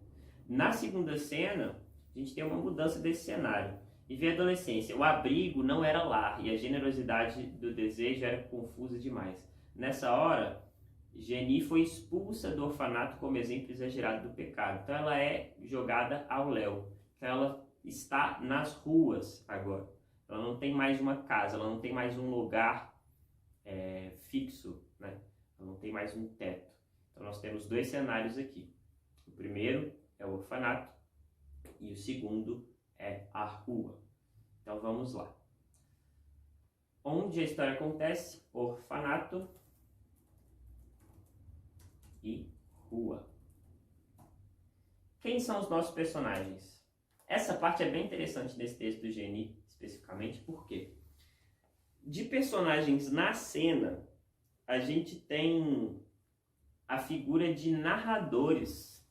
Na segunda cena, a gente tem uma mudança desse cenário. E vem a adolescência. O abrigo não era lar e a generosidade do desejo era confusa demais. Nessa hora, Geni foi expulsa do orfanato como exemplo exagerado do pecado. Então ela é jogada ao léu. Então ela está nas ruas agora. Ela não tem mais uma casa, ela não tem mais um lugar fixo, né? Ela não tem mais um teto. Então nós temos dois cenários aqui. O primeiro é o orfanato e o segundo é a rua. Então vamos lá. Onde a história acontece? Orfanato e rua. Quem são os nossos personagens? Essa parte é bem interessante nesse texto do Geni, especificamente, porque de personagens na cena, a gente tem a figura de narradores.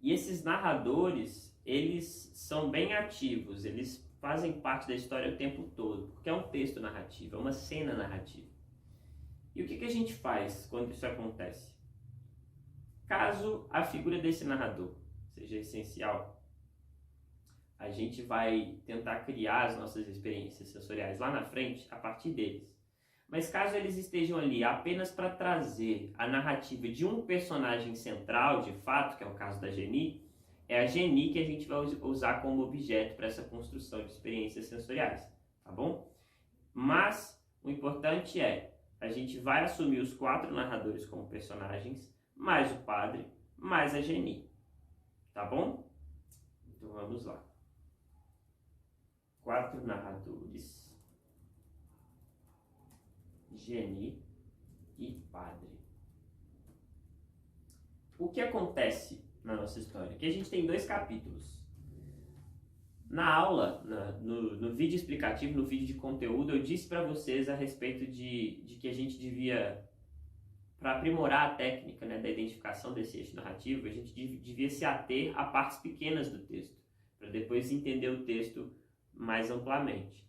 E esses narradores, eles são bem ativos, eles fazem parte da história o tempo todo, porque é um texto narrativo, é uma cena narrativa. E o que a gente faz quando isso acontece? Caso a figura desse narrador seja essencial, a gente vai tentar criar as nossas experiências sensoriais lá na frente a partir deles. Mas caso eles estejam ali apenas para trazer a narrativa de um personagem central, de fato, que é o caso da Geni, é a Geni que a gente vai usar como objeto para essa construção de experiências sensoriais, tá bom? Mas o importante é, a gente vai assumir os 4 narradores como personagens, mais o padre, mais a Geni, tá bom? Então vamos lá. 4 narradores, Geni e padre. O que acontece na nossa história? Que a gente tem 2 capítulos. Na aula, no vídeo explicativo, no vídeo de conteúdo, eu disse para vocês a respeito de que a gente devia, para aprimorar a técnica, né, da identificação desse eixo narrativo, a gente devia se ater a partes pequenas do texto, para depois entender o texto mais amplamente.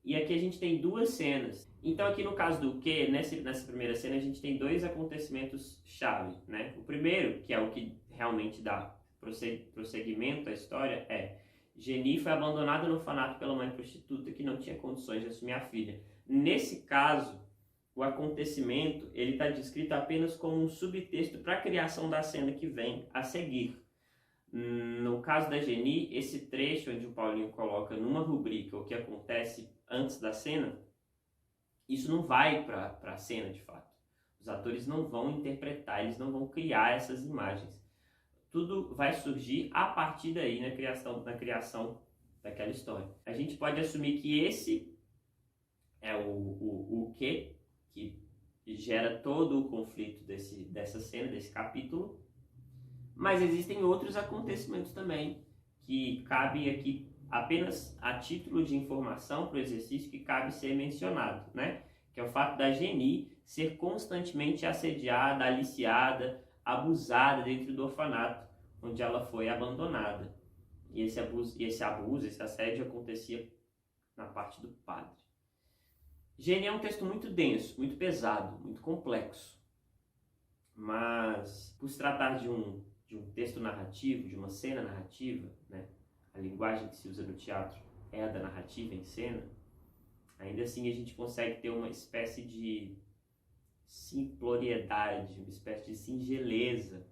E aqui a gente tem 2 cenas. Então aqui no caso do que, nessa primeira cena, a gente tem 2 acontecimentos chave, né? O primeiro, que é o que realmente dá prosseguimento à história, é Geni foi abandonada no orfanato pela mãe prostituta que não tinha condições de assumir a filha. Nesse caso, o acontecimento ele está descrito apenas como um subtexto para a criação da cena que vem a seguir. No caso da Geni, esse trecho onde o Paulinho coloca numa rubrica o que acontece antes da cena, isso não vai para a cena de fato. Os atores não vão interpretar, eles não vão criar essas imagens. Tudo vai surgir a partir daí na criação daquela história. A gente pode assumir que esse é o que gera todo o conflito dessa cena, desse capítulo. Mas existem outros acontecimentos também que cabe aqui apenas a título de informação para o exercício que cabe ser mencionado, né? Que é o fato da Geni ser constantemente assediada, aliciada, abusada dentro do orfanato, onde ela foi abandonada. E esse abuso, esse assédio acontecia na parte do padre. Geni é um texto muito denso, muito pesado, muito complexo. Mas, por se tratar de um texto narrativo, de uma cena narrativa, né? A linguagem que se usa no teatro é a da narrativa em cena, ainda assim a gente consegue ter uma espécie de simploriedade, uma espécie de singeleza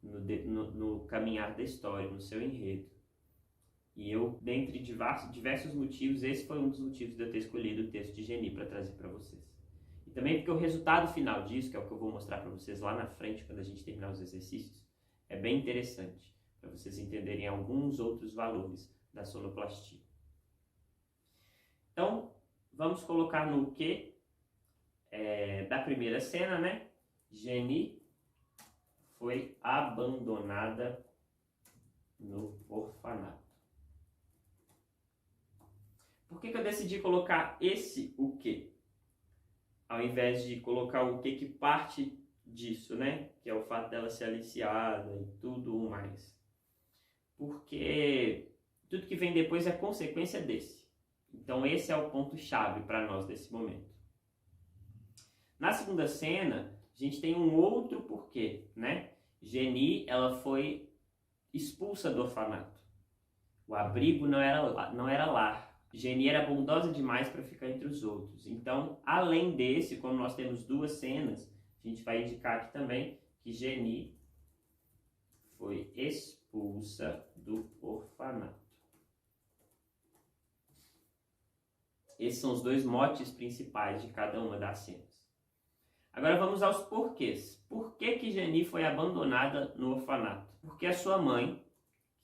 no caminhar da história, no seu enredo. E eu, dentre diversos motivos, esse foi um dos motivos de eu ter escolhido o texto de Geni para trazer para vocês. E também porque o resultado final disso, que é o que eu vou mostrar para vocês lá na frente, quando a gente terminar os exercícios, é bem interessante, para vocês entenderem alguns outros valores da sonoplastia. Então, vamos colocar no que da primeira cena, né? Geni foi abandonada no orfanato. Por que eu decidi colocar o que? Ao invés de colocar o que parte disso, né? Que é o fato dela ser aliciada e tudo mais. Porque tudo que vem depois é consequência desse. Então esse é o ponto-chave para nós nesse momento. Na segunda cena, a gente tem um outro porquê, né? Geni, ela foi expulsa do orfanato. O abrigo não era lar. Geni era bondosa demais para ficar entre os outros. Então, além desse, como nós temos duas cenas, a gente vai indicar aqui também que Geni foi expulsa do orfanato. Esses são os dois motes principais de cada uma das cenas. Agora vamos aos porquês. Por que Geni foi abandonada no orfanato? Porque a sua mãe,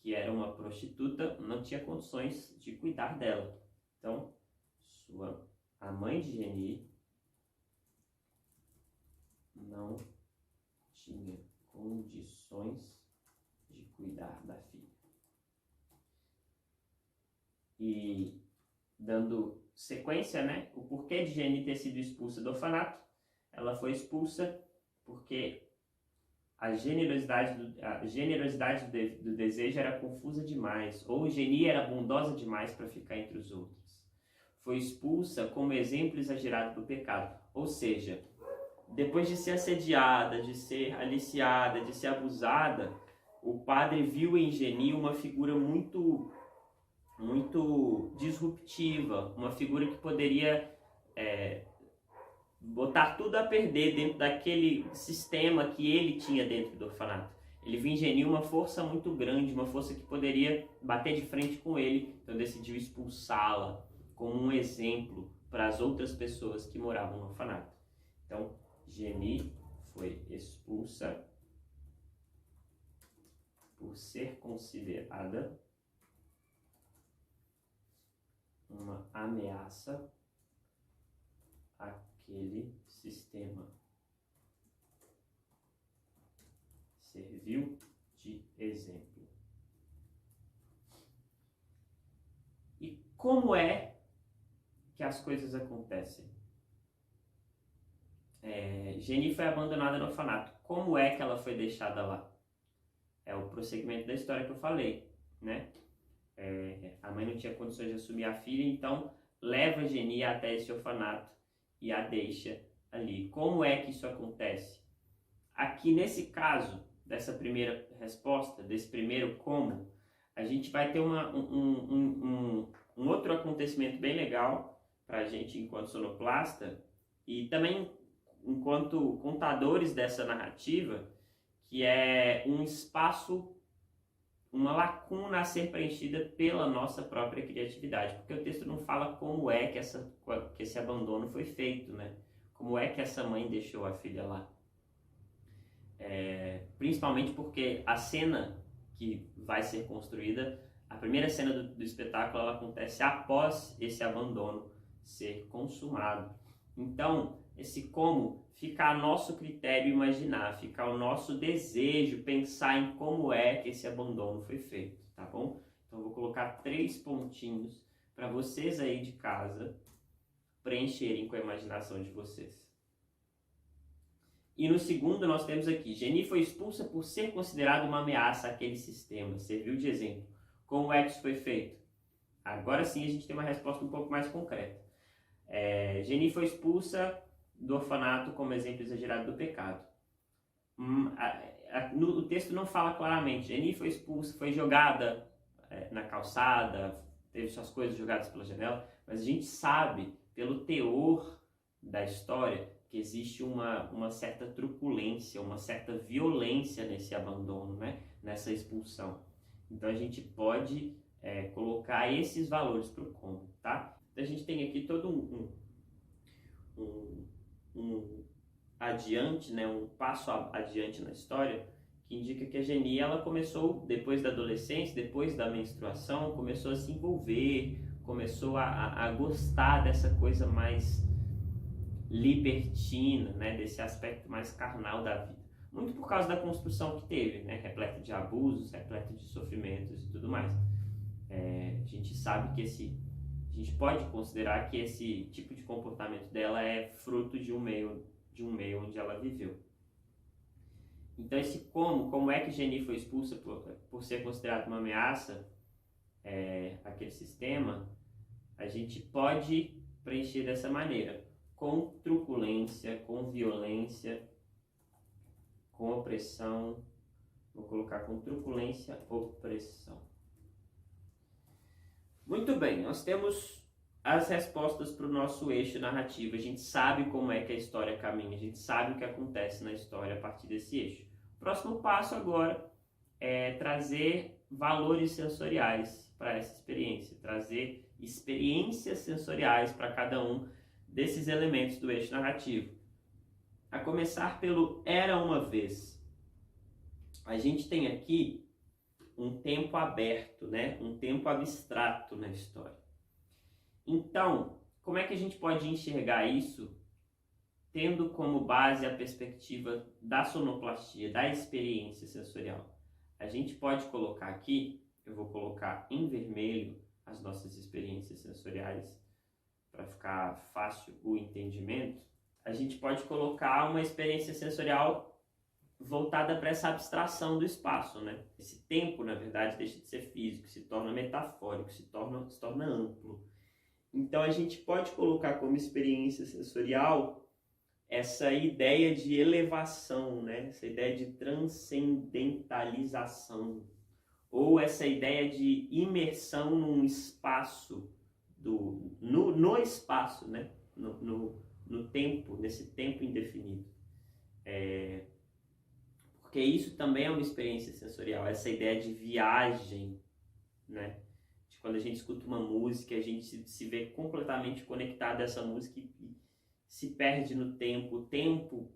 que era uma prostituta, não tinha condições de cuidar dela. Então, a mãe de Geni não tinha condições de cuidar da filha. E dando sequência, né, o porquê de Geni ter sido expulsa do orfanato, ela foi expulsa porque a generosidade do desejo era confusa demais, ou Geni era bondosa demais para ficar entre os outros. Foi expulsa como exemplo exagerado do pecado, ou seja, depois de ser assediada, de ser aliciada, de ser abusada, o padre viu em Geni uma figura muito disruptiva, uma figura que poderia botar tudo a perder dentro daquele sistema que ele tinha dentro do orfanato. Ele viu em Geni uma força muito grande, uma força que poderia bater de frente com ele, então decidiu expulsá-la como um exemplo para as outras pessoas que moravam no orfanato. Então, Geni foi expulsa por ser considerada uma ameaça àquele sistema. Serviu de exemplo. E como é que as coisas acontecem? Geni foi abandonada no orfanato. Como é que ela foi deixada lá? É o prosseguimento da história que eu falei, né? A mãe não tinha condições de assumir a filha, então leva a Geni até esse orfanato e a deixa ali. Como é que isso acontece? Aqui nesse caso, dessa primeira resposta, desse primeiro como, a gente vai ter um outro acontecimento bem legal para a gente enquanto sonoplasta e também enquanto contadores dessa narrativa, que é um espaço, uma lacuna a ser preenchida pela nossa própria criatividade, porque o texto não fala como é que esse abandono foi feito, né? Como é que essa mãe deixou a filha lá. Principalmente porque a cena que vai ser construída, a primeira cena do espetáculo, ela acontece após esse abandono ser consumado. Então, esse como fica a nosso critério imaginar, fica o nosso desejo pensar em como é que esse abandono foi feito, tá bom? Então, eu vou colocar 3 pontinhos para vocês aí de casa preencherem com a imaginação de vocês. E no segundo nós temos aqui, Geni foi expulsa por ser considerada uma ameaça àquele sistema, serviu de exemplo. Como é que isso foi feito? Agora sim a gente tem uma resposta um pouco mais concreta. Geni foi expulsa do orfanato como exemplo exagerado do pecado. O texto não fala claramente, Geni foi expulsa, foi jogada na calçada, teve suas coisas jogadas pela janela, mas a gente sabe, pelo teor da história, que existe uma certa truculência, uma certa violência nesse abandono, né? Nessa expulsão. Então a gente pode colocar esses valores para o como, tá? Então a gente tem aqui todo um adiante, né? Um passo adiante na história, que indica que a Geni, ela começou, depois da adolescência, depois da menstruação, começou a se envolver, começou a gostar dessa coisa mais libertina, né, desse aspecto mais carnal da vida. Muito por causa da construção que teve, né, repleta de abusos, repleta de sofrimentos e tudo mais. A gente sabe que a gente pode considerar que esse tipo de comportamento dela é fruto de um meio onde ela viveu. Então esse como é que Geni foi expulsa por ser considerada uma ameaça àquele sistema, a gente pode preencher dessa maneira. Com truculência, com violência, com opressão. Vou colocar com truculência, opressão. Muito bem, nós temos as respostas para o nosso eixo narrativo. A gente sabe como é que a história caminha, a gente sabe o que acontece na história a partir desse eixo. O próximo passo agora é trazer valores sensoriais para essa experiência, trazer experiências sensoriais para cada um desses elementos do eixo narrativo. A começar pelo Era uma Vez. A gente tem aqui um tempo aberto, né? Um tempo abstrato na história. Então, como é que a gente pode enxergar isso tendo como base a perspectiva da sonoplastia, da experiência sensorial? A gente pode colocar aqui, eu vou colocar em vermelho as nossas experiências sensoriais para ficar fácil o entendimento. A gente pode colocar uma experiência sensorial voltada para essa abstração do espaço, né? Esse tempo, na verdade, deixa de ser físico, se torna metafórico, se torna amplo. Então, a gente pode colocar como experiência sensorial essa ideia de elevação, né? Essa ideia de transcendentalização, ou essa ideia de imersão num espaço, no espaço, né? No tempo, nesse tempo indefinido. Porque isso também é uma experiência sensorial, essa ideia de viagem, né? De quando a gente escuta uma música, a gente se vê completamente conectado a essa música e se perde no tempo. O tempo,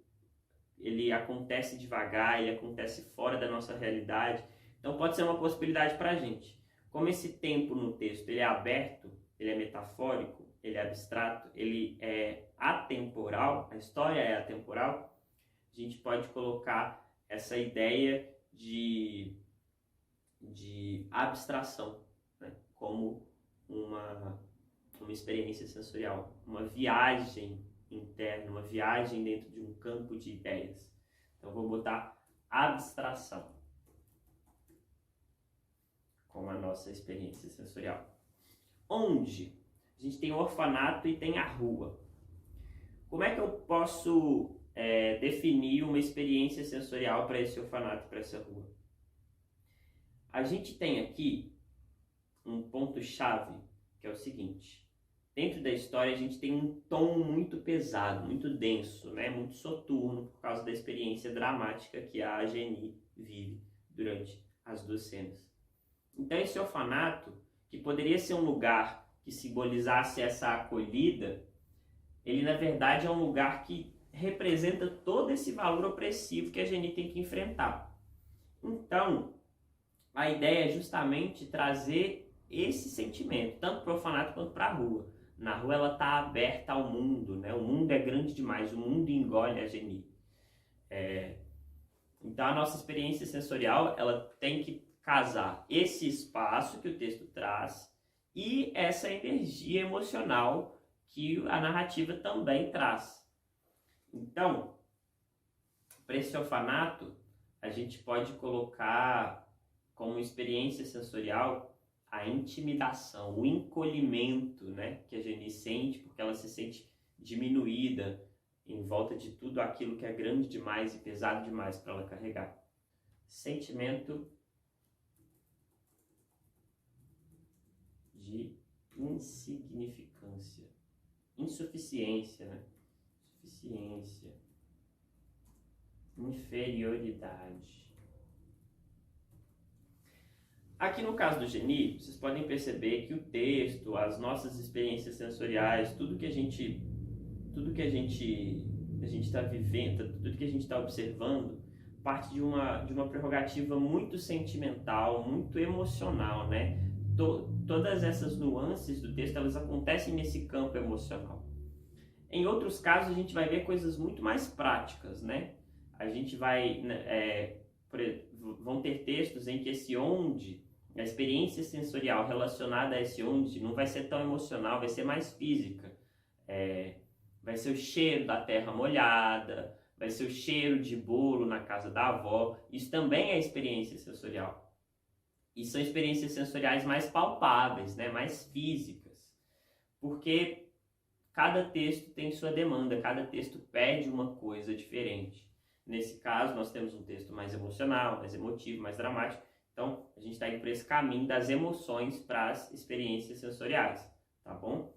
ele acontece devagar, ele acontece fora da nossa realidade. Então pode ser uma possibilidade para a gente. Como esse tempo no texto ele é aberto, ele é metafórico, ele é abstrato, ele é atemporal, a história é atemporal, a gente pode colocar essa ideia de abstração, né? Como uma experiência sensorial, uma viagem interna, uma viagem dentro de um campo de ideias. Então vou botar abstração como a nossa experiência sensorial. Onde? A gente tem o orfanato e tem a rua. Como é que eu posso definir uma experiência sensorial para esse orfanato e para essa rua? A gente tem aqui um ponto-chave, que é o seguinte. Dentro da história, a gente tem um tom muito pesado, muito denso, né? Muito soturno, por causa da experiência dramática que a Geni vive durante as duas cenas. Então, esse orfanato, que poderia ser um lugar que simbolizasse essa acolhida, ele, na verdade, é um lugar que representa todo esse valor opressivo que a Geni tem que enfrentar. Então, a ideia é justamente trazer esse sentimento, tanto para o orfanato quanto para a rua. Na rua ela está aberta ao mundo, né? O mundo é grande demais, o mundo engole a Geni. Então a nossa experiência sensorial ela tem que casar esse espaço que o texto traz e essa energia emocional que a narrativa também traz. Então, para esse orfanato, a gente pode colocar como experiência sensorial a intimidação, o encolhimento, né, que a Geni sente, porque ela se sente diminuída em volta de tudo aquilo que é grande demais e pesado demais para ela carregar. Sentimento de insignificância, insuficiência, né? Insuficiência, inferioridade. Aqui no caso do Geni, vocês podem perceber que o texto, as nossas experiências sensoriais, tudo que a gente está vivendo, tudo que a gente está observando, parte de uma prerrogativa muito sentimental, muito emocional, né? Todas essas nuances do texto, elas acontecem nesse campo emocional. Em outros casos, a gente vai ver coisas muito mais práticas, né? A gente vão ter textos em que esse onde, a experiência sensorial relacionada a esse onde, não vai ser tão emocional, vai ser mais física. Vai ser o cheiro da terra molhada, vai ser o cheiro de bolo na casa da avó. Isso também é experiência sensorial. E são experiências sensoriais mais palpáveis, né? Mais físicas. Porque cada texto tem sua demanda, cada texto pede uma coisa diferente. Nesse caso, nós temos um texto mais emocional, mais emotivo, mais dramático. Então, a gente está indo por esse caminho das emoções para as experiências sensoriais, tá bom?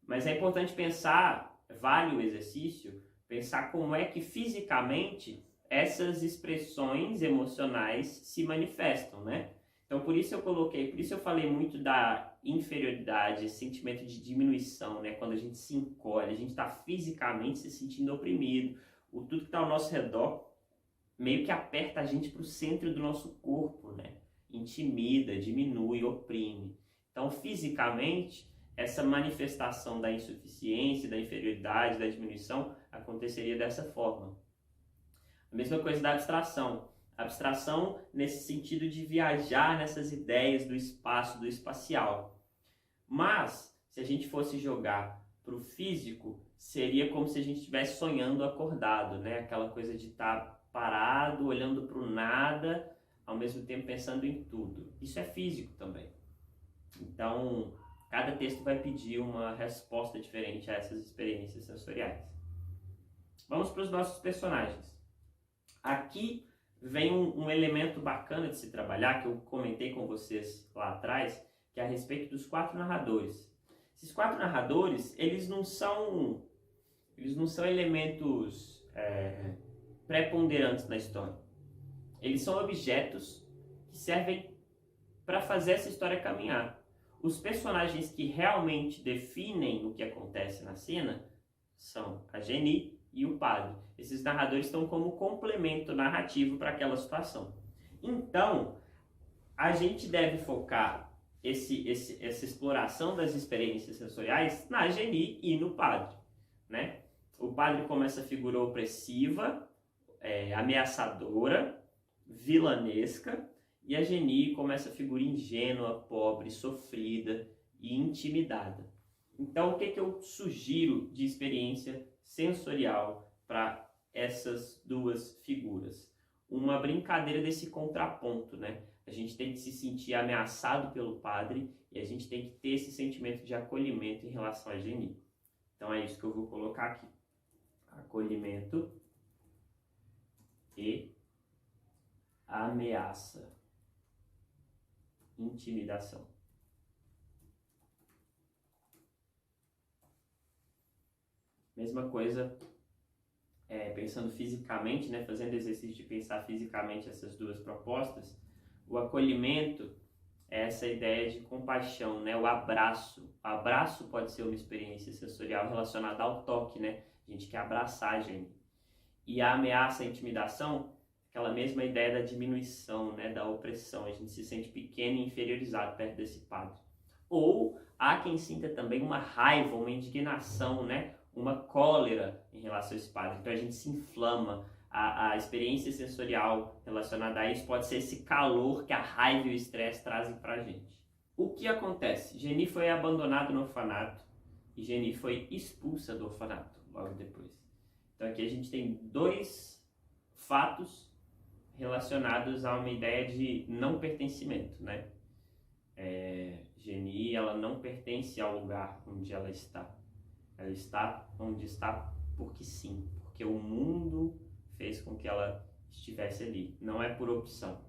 Mas é importante pensar, vale o exercício, pensar como é que fisicamente essas expressões emocionais se manifestam, né? Então, por isso eu falei muito da inferioridade, esse sentimento de diminuição, né? Quando a gente se encolhe, a gente está fisicamente se sentindo oprimido, tudo que está ao nosso redor meio que aperta a gente para o centro do nosso corpo, né? Intimida, diminui, oprime. Então, fisicamente, essa manifestação da insuficiência, da inferioridade, da diminuição aconteceria dessa forma. A mesma coisa da abstração. Abstração nesse sentido de viajar nessas ideias do espaço, do espacial. Mas, se a gente fosse jogar para o físico, seria como se a gente estivesse sonhando acordado, né? Aquela coisa de estar parado, olhando para o nada, ao mesmo tempo pensando em tudo. Isso é físico também. Então, cada texto vai pedir uma resposta diferente a essas experiências sensoriais. Vamos para os nossos personagens. Aqui vem um elemento bacana de se trabalhar, que eu comentei com vocês lá atrás, que é a respeito dos 4 narradores. Esses 4 narradores, eles não são elementos preponderantes na história. Eles são objetos que servem para fazer essa história caminhar. Os personagens que realmente definem o que acontece na cena são a Geni e o padre. Esses narradores estão como complemento narrativo para aquela situação. Então, a gente deve focar essa exploração das experiências sensoriais na Geni e no padre, né? O padre como essa figura opressiva, ameaçadora, vilanesca, e a Geni como essa figura ingênua, pobre, sofrida e intimidada. Então, o que eu sugiro de experiência sensorial para essas duas figuras? Uma brincadeira desse contraponto, né? A gente tem que se sentir ameaçado pelo padre e a gente tem que ter esse sentimento de acolhimento em relação a Geni. Então é isso que eu vou colocar aqui. Acolhimento e ameaça. Intimidação. Mesma coisa, pensando fisicamente, né, fazendo exercício de pensar fisicamente essas duas propostas, o acolhimento é essa ideia de compaixão, né, o abraço. O abraço pode ser uma experiência sensorial relacionada ao toque, né? A gente quer abraçar a gente. E a ameaça, a intimidação, aquela mesma ideia da diminuição, né, da opressão. A gente se sente pequeno e inferiorizado perto desse padre. Ou há quem sinta também uma raiva, uma indignação, né, uma cólera em relação a esse padre. Então a gente se inflama. A experiência sensorial relacionada a isso pode ser esse calor que a raiva e o estresse trazem pra gente. O que acontece? Geni foi abandonada no orfanato e Geni foi expulsa do orfanato logo depois. Então aqui a gente tem 2 fatos relacionados a uma ideia de não pertencimento, né? Geni, ela não pertence ao lugar onde ela está. Ela está onde está porque sim, porque o mundo fez com que ela estivesse ali. Não é por opção.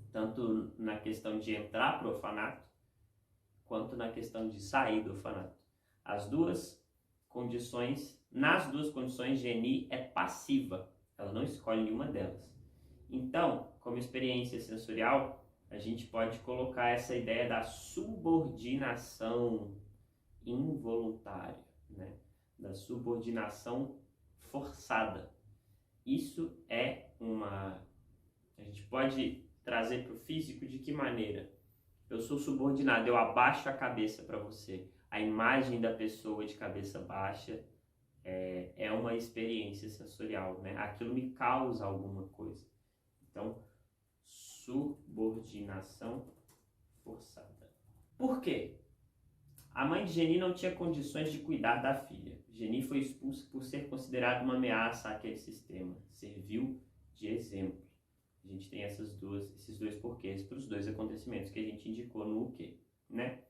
Tanto na questão de entrar para o orfanato, quanto na questão de sair do orfanato. Nas duas condições, Geni é passiva. Ela não escolhe nenhuma delas. Então, como experiência sensorial, a gente pode colocar essa ideia da subordinação involuntária, né? Da subordinação forçada. Isso é a gente pode trazer para o físico de que maneira? Eu sou subordinado, eu abaixo a cabeça para você. A imagem da pessoa de cabeça baixa é uma experiência sensorial, né? Aquilo me causa alguma coisa. Então, subordinação forçada. Por quê? A mãe de Geni não tinha condições de cuidar da filha. Geni foi expulsa por ser considerada uma ameaça àquele sistema. Serviu de exemplo. A gente tem esses 2 porquês para os 2 acontecimentos que a gente indicou no quê, né?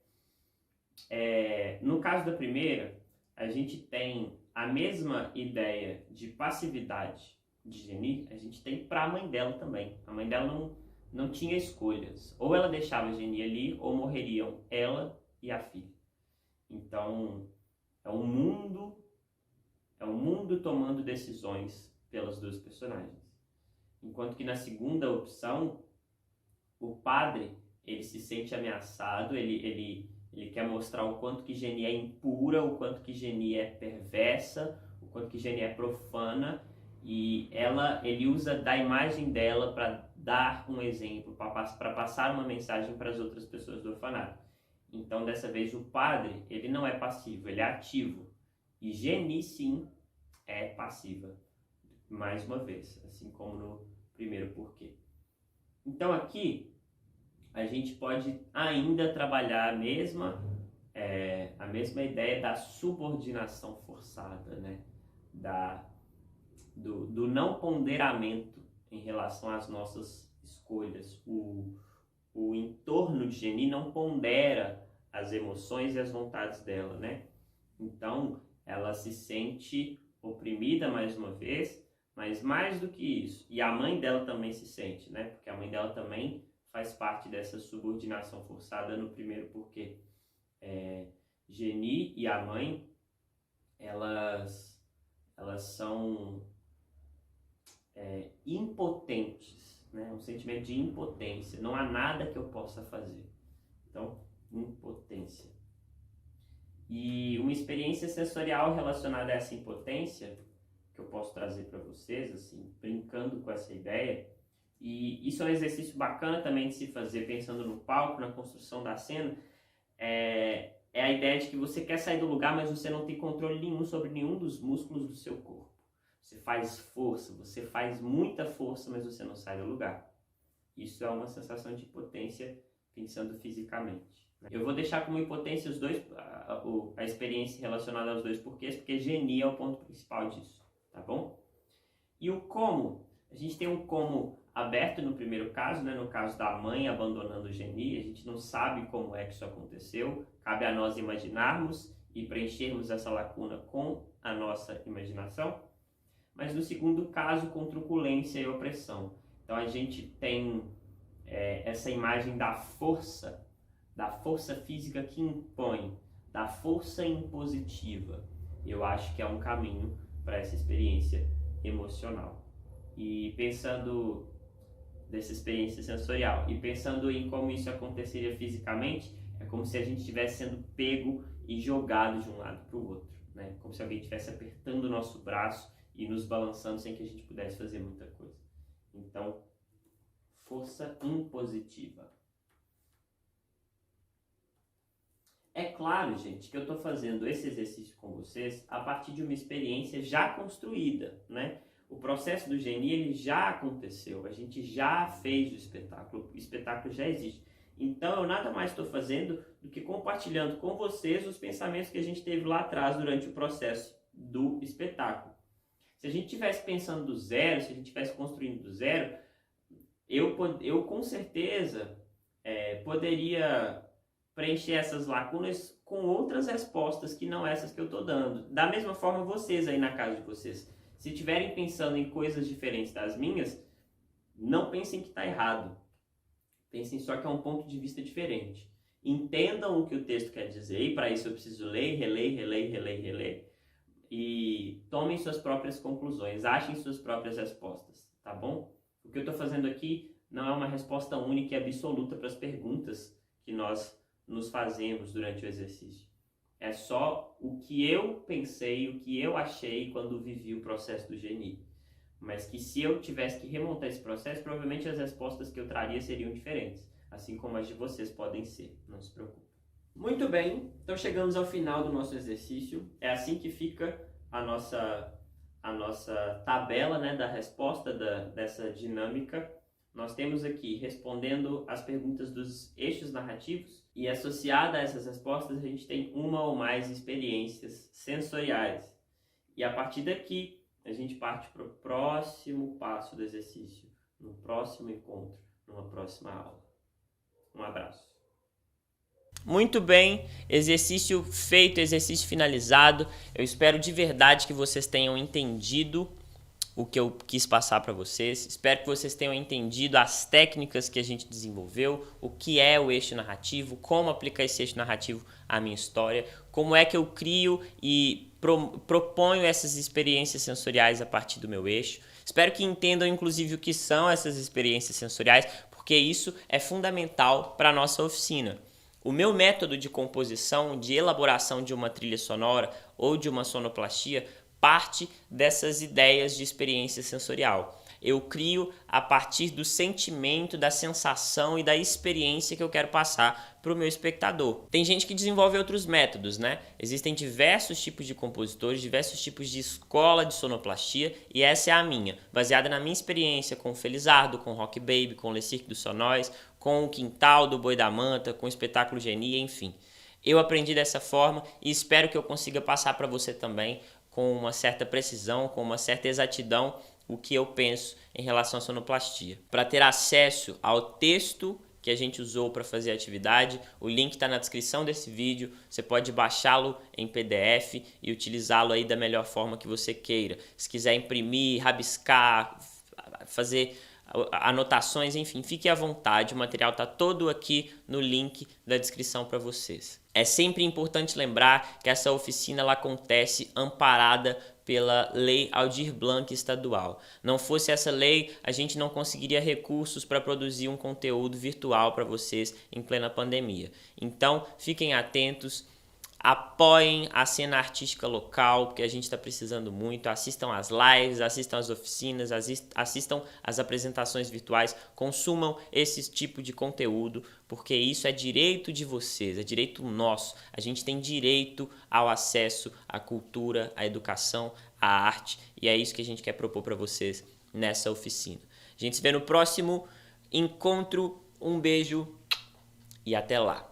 No caso da primeira, a gente tem a mesma ideia de passividade de Geni, a gente tem para a mãe dela também. A mãe dela não tinha escolhas. Ou ela deixava Genie ali, ou morreriam ela e a filha. Então, é um mundo tomando decisões pelas duas personagens. Enquanto que na segunda opção, o padre, ele se sente ameaçado, ele quer mostrar o quanto que Genie é impura, o quanto que Genie é perversa, o quanto que Genie é profana, e ele usa da imagem dela para dar um exemplo, para passar uma mensagem para as outras pessoas do orfanato. Então, dessa vez, o padre, ele não é passivo, ele é ativo. E Genie, sim, é passiva, mais uma vez, assim como no primeiro porquê. Então, aqui, a gente pode ainda trabalhar a mesma ideia da subordinação forçada, né? Do não ponderamento em relação às nossas escolhas. O entorno de Genie não pondera as emoções e as vontades dela, né? Então, ela se sente oprimida mais uma vez, mas mais do que isso, e a mãe dela também se sente, né? Porque a mãe dela também faz parte dessa subordinação forçada no primeiro porquê. Genie e a mãe, elas são impotentes, né? Um sentimento de impotência. Não há nada que eu possa fazer. Então, impotência. E uma experiência sensorial relacionada a essa impotência, que eu posso trazer para vocês, assim, brincando com essa ideia, e isso é um exercício bacana também de se fazer, pensando no palco, na construção da cena, é a ideia de que você quer sair do lugar, mas você não tem controle nenhum sobre nenhum dos músculos do seu corpo. Você faz força, você faz muita força, mas você não sai do lugar. Isso é uma sensação de impotência pensando fisicamente. Eu vou deixar como impotência a experiência relacionada aos dois porquês, porque Genie é o ponto principal disso, tá bom? E o como? A gente tem um como aberto no primeiro caso, né? No caso da mãe abandonando o Genie, a gente não sabe como é que isso aconteceu, cabe a nós imaginarmos e preenchermos essa lacuna com a nossa imaginação. Mas no segundo caso, com truculência e opressão. Então a gente tem essa imagem da força física que impõe, da força impositiva. Eu acho que é um caminho para essa experiência emocional. E pensando nessa experiência sensorial, e pensando em como isso aconteceria fisicamente, é como se a gente estivesse sendo pego e jogado de um lado para o outro, né? Como se alguém estivesse apertando o nosso braço e nos balançando sem que a gente pudesse fazer muita coisa. Então, força impositiva. É claro, gente, que eu estou fazendo esse exercício com vocês a partir de uma experiência já construída, né? O processo do Genie, ele já aconteceu, a gente já fez o espetáculo já existe. Então, eu nada mais estou fazendo do que compartilhando com vocês os pensamentos que a gente teve lá atrás durante o processo do espetáculo. Se a gente estivesse pensando do zero, se a gente estivesse construindo do zero, eu com certeza poderia preencher essas lacunas com outras respostas que não essas que eu estou dando. Da mesma forma, vocês aí na casa de vocês, se estiverem pensando em coisas diferentes das minhas, não pensem que está errado. Pensem só que é um ponto de vista diferente. Entendam o que o texto quer dizer, e para isso eu preciso ler, reler, e tomem suas próprias conclusões, achem suas próprias respostas, tá bom? O que eu estou fazendo aqui não é uma resposta única e absoluta para as perguntas que nós nos fazemos durante o exercício. É só o que eu pensei, o que eu achei quando vivi o processo do Genie. Mas que se eu tivesse que remontar esse processo, provavelmente as respostas que eu traria seriam diferentes, assim como as de vocês podem ser, não se preocupe. Muito bem, então chegamos ao final do nosso exercício. É assim que fica a nossa tabela, né, da resposta dessa dinâmica. Nós temos aqui respondendo as perguntas dos eixos narrativos, e associada a essas respostas a gente tem uma ou mais experiências sensoriais. E a partir daqui a gente parte para o próximo passo do exercício, no próximo encontro, numa próxima aula. Um abraço. Muito bem, exercício feito, exercício finalizado. Eu espero de verdade que vocês tenham entendido o que eu quis passar para vocês. Espero que vocês tenham entendido as técnicas que a gente desenvolveu, o que é o eixo narrativo, como aplicar esse eixo narrativo à minha história, como é que eu crio e proponho essas experiências sensoriais a partir do meu eixo. Espero que entendam, inclusive, o que são essas experiências sensoriais, porque isso é fundamental para a nossa oficina. O meu método de composição, de elaboração de uma trilha sonora ou de uma sonoplastia parte dessas ideias de experiência sensorial. Eu crio a partir do sentimento, da sensação e da experiência que eu quero passar para o meu espectador. Tem gente que desenvolve outros métodos, né? Existem diversos tipos de compositores, diversos tipos de escola de sonoplastia, e essa é a minha, baseada na minha experiência com o Felizardo, com o Rock Baby, com o Le Cirque du Sonois, com o Quintal do Boi da Manta, com o Espetáculo Genie, enfim. Eu aprendi dessa forma e espero que eu consiga passar para você também com uma certa precisão, com uma certa exatidão, o que eu penso em relação à sonoplastia. Para ter acesso ao texto que a gente usou para fazer a atividade, o link está na descrição desse vídeo, você pode baixá-lo em PDF e utilizá-lo aí da melhor forma que você queira. Se quiser imprimir, rabiscar, fazer anotações, enfim, fique à vontade, o material está todo aqui no link da descrição para vocês. É sempre importante lembrar que essa oficina ela acontece amparada pela Lei Aldir Blanc estadual. Não fosse essa lei, a gente não conseguiria recursos para produzir um conteúdo virtual para vocês em plena pandemia. Então, fiquem atentos. Apoiem a cena artística local, porque a gente está precisando muito. Assistam às lives, assistam às oficinas, assistam às apresentações virtuais. Consumam esse tipo de conteúdo, porque isso é direito de vocês, é direito nosso. A gente tem direito ao acesso à cultura, à educação, à arte. E é isso que a gente quer propor para vocês nessa oficina. A gente se vê no próximo encontro. Um beijo e até lá.